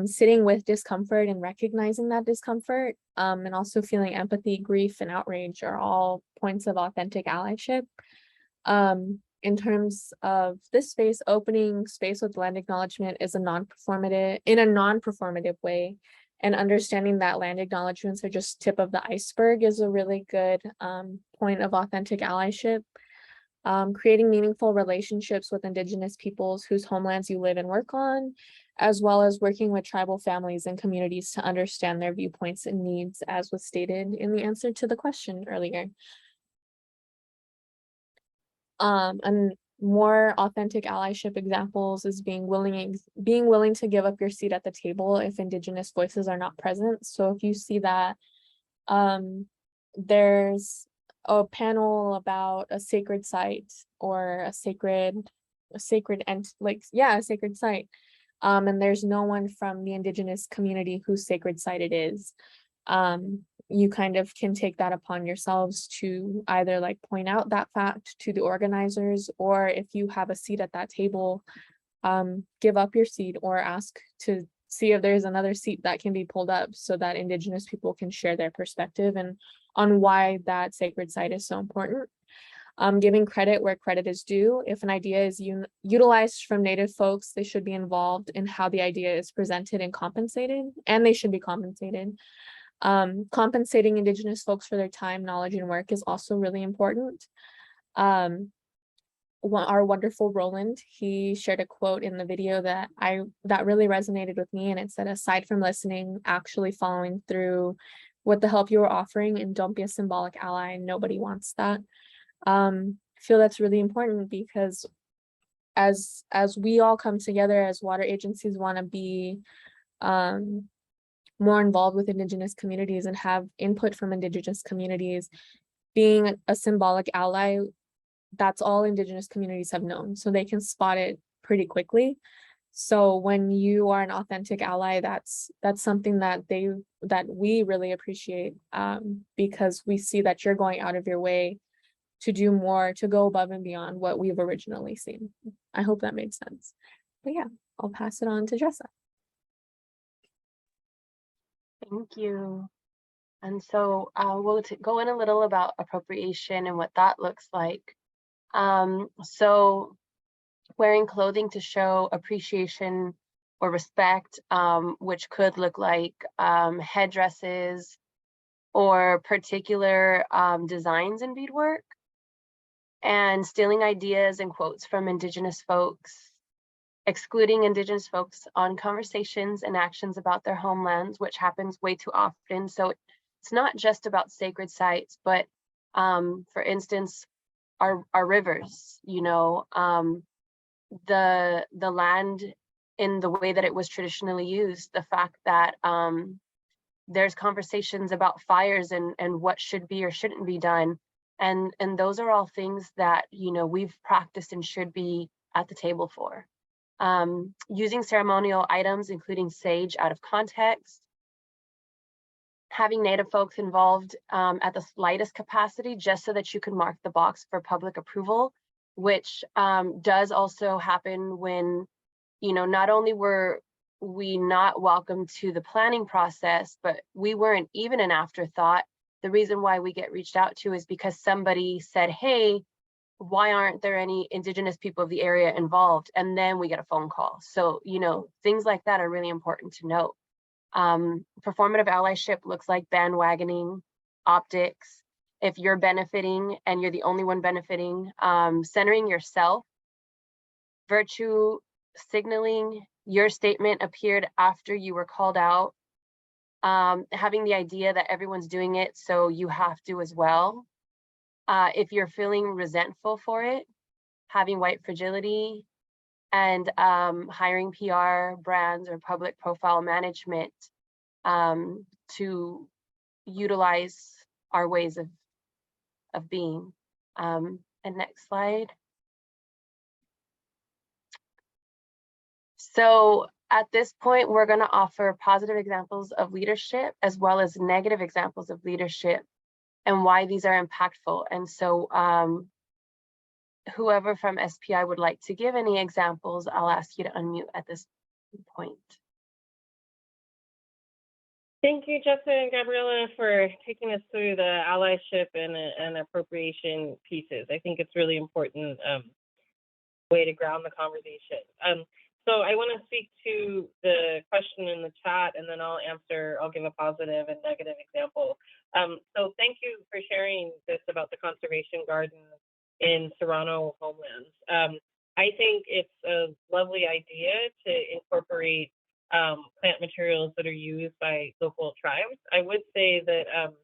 Sitting with discomfort and recognizing that discomfort, and also feeling empathy, grief, and outrage are all points of authentic allyship. In terms of this space, opening space with land acknowledgement is in a non-performative way. And understanding that land acknowledgements are just tip of the iceberg is a really good point of authentic allyship. Creating meaningful relationships with Indigenous peoples whose homelands you live and work on, as well as working with tribal families and communities to understand their viewpoints and needs, as was stated in the answer to the question earlier. And more authentic allyship examples is being willing to give up your seat at the table if Indigenous voices are not present. So if you see that there's a panel about a sacred site or a sacred site, and there's no one from the Indigenous community whose sacred site it is, you kind of can take that upon yourselves to either like point out that fact to the organizers, or if you have a seat at that table, give up your seat or ask to see if there's another seat that can be pulled up so that Indigenous people can share their perspective and on why that sacred site is so important. Giving credit where credit is due. If an idea is utilized from Native folks, they should be involved in how the idea is presented and compensated, and they should be compensated. Compensating Indigenous folks for their time, knowledge, and work is also really important. Our wonderful Roland, he shared a quote in the video that really resonated with me, and it said, aside from listening, actually following through with the help you are offering, and don't be a symbolic ally. Nobody wants that. I feel that's really important because as we all come together as water agencies want to be more involved with Indigenous communities and have input from Indigenous communities, being a symbolic ally, that's all Indigenous communities have known, so they can spot it pretty quickly. So when you are an authentic ally, that's something that we really appreciate, because we see that you're going out of your way to do more, to go above and beyond what we've originally seen. I hope that made sense. But yeah, I'll pass it on to Jessa. Thank you. And so we'll go in a little about appropriation and what that looks like. So wearing clothing to show appreciation or respect, which could look like headdresses or particular designs in beadwork, and stealing ideas and quotes from Indigenous folks, excluding Indigenous folks on conversations and actions about their homelands, which happens way too often. So it's not just about sacred sites, but for instance, our rivers, you know, the land in the way that it was traditionally used, the fact that there's conversations about fires and what should be or shouldn't be done. And those are all things that, you know, we've practiced and should be at the table for. Using ceremonial items, including sage, out of context, having Native folks involved at the slightest capacity, just so that you can mark the box for public approval, which does also happen when, you know, not only were we not welcome to the planning process, but we weren't even an afterthought. The reason why we get reached out to is because somebody said, hey, why aren't there any Indigenous people of the area involved? And then we get a phone call. So, you know, things like that are really important to note. Performative allyship looks like bandwagoning, optics. If you're benefiting and you're the only one benefiting, centering yourself, virtue signaling. Your statement appeared after you were called out. Having the idea that everyone's doing it, so you have to as well. If you're feeling resentful for it, having white fragility, and hiring PR, brands, or public profile management to utilize our ways of being. And next slide. So at this point, we're going to offer positive examples of leadership as well as negative examples of leadership and why these are impactful. And so whoever from SPI would like to give any examples, I'll ask you to unmute at this point. Thank you, Jessica and Gabriella, for taking us through the allyship and appropriation pieces. I think it's really important way to ground the conversation. So I want to speak to the question in the chat, and then I'll give a positive and negative example. So thank you for sharing this about the conservation garden in Serrano homelands. I think it's a lovely idea to incorporate plant materials that are used by local tribes. I would say that,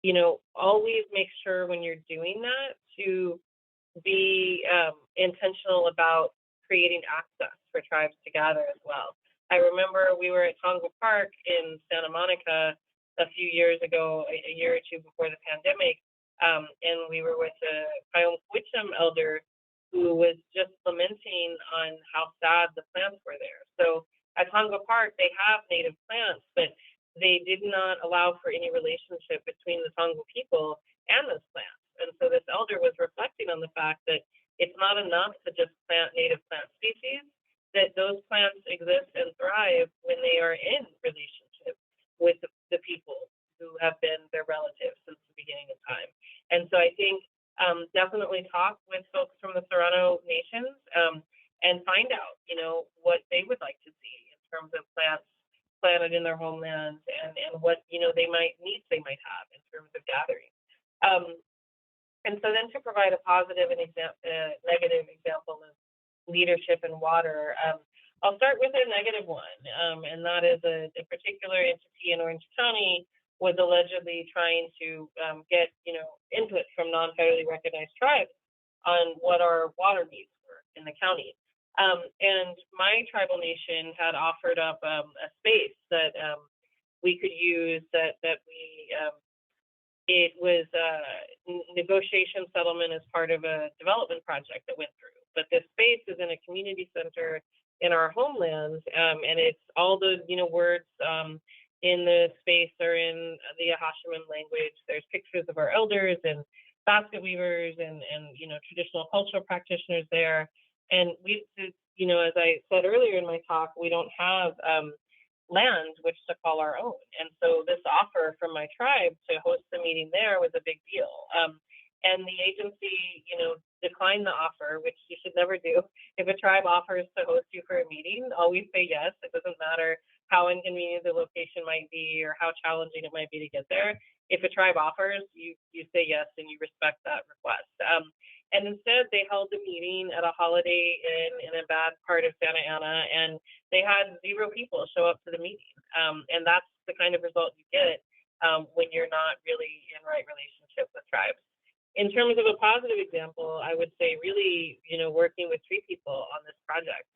you know, always make sure when you're doing that to be intentional about creating access for tribes to gather as well. I remember we were at Tonga Park in Santa Monica a few years ago, a year or two before the pandemic, and we were with a Payom elder who was just lamenting on how sad the plants were there. So at Tonga Park, they have native plants, but they did not allow for any relationship between the Tonga people and those plants. And so this elder was reflecting on the fact that it's not enough to just plant native plant species, that those plants exist and thrive when they are in relationship with the people who have been their relatives since the beginning of time. And so I think definitely talk with folks from the Serrano nations and find out, you know, what they would like to see in terms of plants planted in their homelands and what, you know, needs they might have in terms of gathering. And so then to provide a positive and negative example of leadership in water, I'll start with a negative one, and that is a particular entity in Orange County was allegedly trying to get, you know, input from non-federally recognized tribes on what our water needs were in the county. And my tribal nation had offered up a space that we could use it was a negotiation settlement as part of a development project that went through. But this space is in a community center in our homelands, and it's all the, you know, words in the space are in the Ahashiman language. There's pictures of our elders and basket weavers and you know, traditional cultural practitioners there. And we, you know, as I said earlier in my talk, we don't have land which to call our own. And so this offer from my tribe to host the meeting there was a big deal. And the agency, you know, declined the offer, which you should never do. If a tribe offers to host you for a meeting, always say yes. It doesn't matter how inconvenient the location might be or how challenging it might be to get there. If a tribe offers, you say yes and you respect that request. And instead, they held the meeting at a Holiday Inn in a bad part of Santa Ana, and they had 0 people show up to the meeting. And that's the kind of result you get when you're not really in right relationship with tribes. In terms of a positive example, I would say really, working with three people on this project.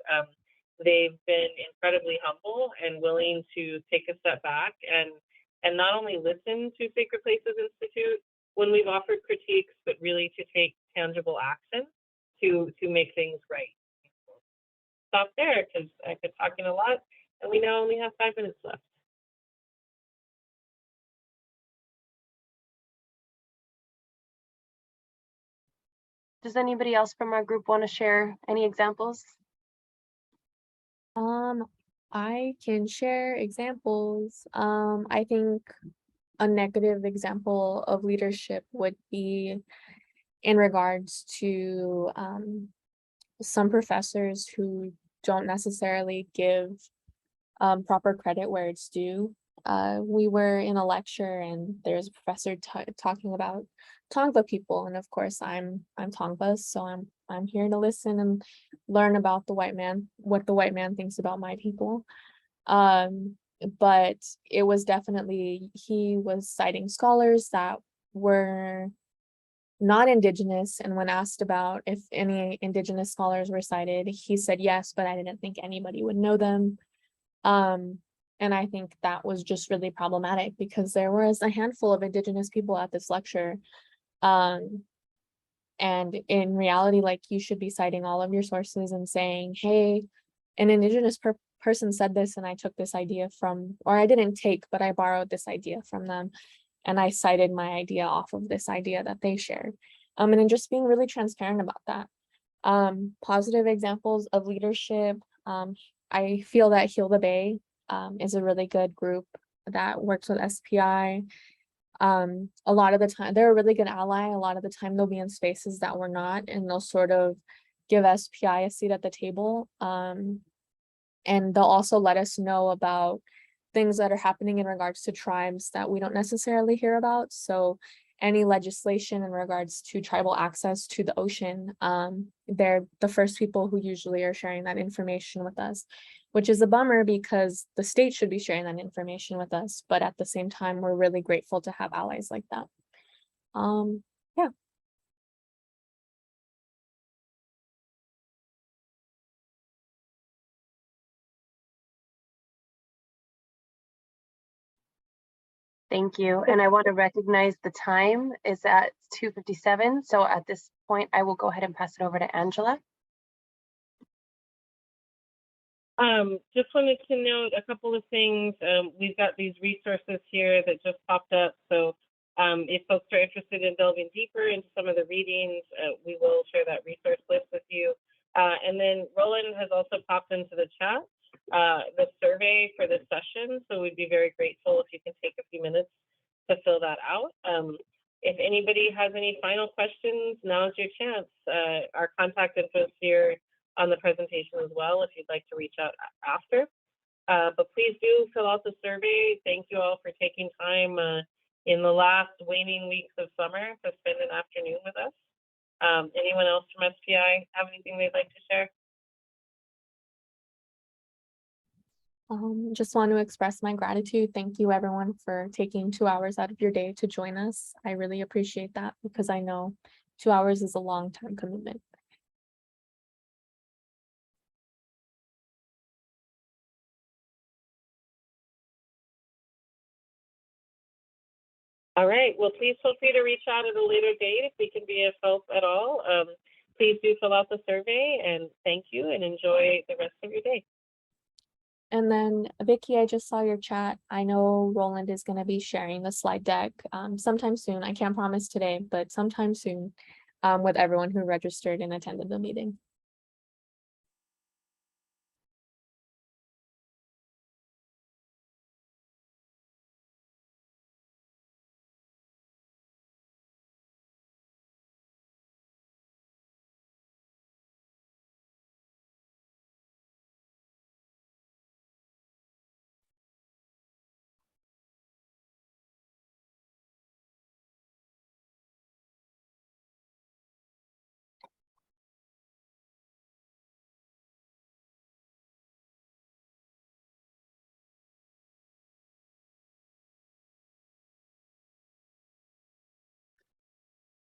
They've been incredibly humble and willing to take a step back and not only listen to Sacred Places Institute when we've offered critiques, but really to take tangible action to make things right. Stop there because I could talk in a lot, and we now only have 5 minutes left. Does anybody else from our group want to share any examples? I can share examples. I think a negative example of leadership would be in regards to some professors who don't necessarily give proper credit where it's due. We were in a lecture and there's a professor talking about Tongva people, and of course I'm Tongva, so I'm here to listen and learn about the white man, what the white man thinks about my people. But it was definitely, he was citing scholars that were not Indigenous, and when asked about if any Indigenous scholars were cited, he said yes, but I didn't think anybody would know them. And I think that was just really problematic because there was a handful of Indigenous people at this lecture. And in reality, like, you should be citing all of your sources and saying, hey, an Indigenous person said this and I took this idea from, or I didn't take, but I borrowed this idea from them. And I cited my idea off of this idea that they shared. And then just being really transparent about that. Positive examples of leadership. I feel that Heal the Bay is a really good group that works with SPI. A lot of the time, they're a really good ally. A lot of the time they'll be in spaces that we're not, and they'll sort of give SPI a seat at the table. And they'll also let us know about things that are happening in regards to tribes that we don't necessarily hear about. So any legislation in regards to tribal access to the ocean, they're the first people who usually are sharing that information with us, which is a bummer because the state should be sharing that information with us. But at the same time, we're really grateful to have allies like that. Yeah. Thank you. And I want to recognize the time is at 2:57. So at this point, I will go ahead and pass it over to Angela. Just wanted to note a couple of things. We've got these resources here that just popped up. So if folks are interested in delving deeper into some of the readings, we will share that resource list with you. And then Roland has also popped into the chat the survey for this session. So we'd be very grateful if you can take a few minutes to fill that out. If anybody has any final questions, now's your chance. Our contact info is here on the presentation as well if you'd like to reach out after. But please do fill out the survey. Thank you all for taking time in the last waning weeks of summer to spend an afternoon with us. Anyone else from SPI have anything they'd like to share? Just want to express my gratitude. Thank you everyone for taking 2 hours out of your day to join us. I really appreciate that because I know 2 hours is a long time commitment. All right, well, please feel free to reach out at a later date if we can be of help at all. Please do fill out the survey, and thank you and enjoy the rest of your day. And then Vicky, I just saw your chat. I know Roland is going to be sharing the slide deck sometime soon. I can't promise today, but sometime soon with everyone who registered and attended the meeting.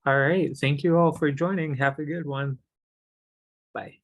All right. Thank you all for joining. Have a good one. Bye.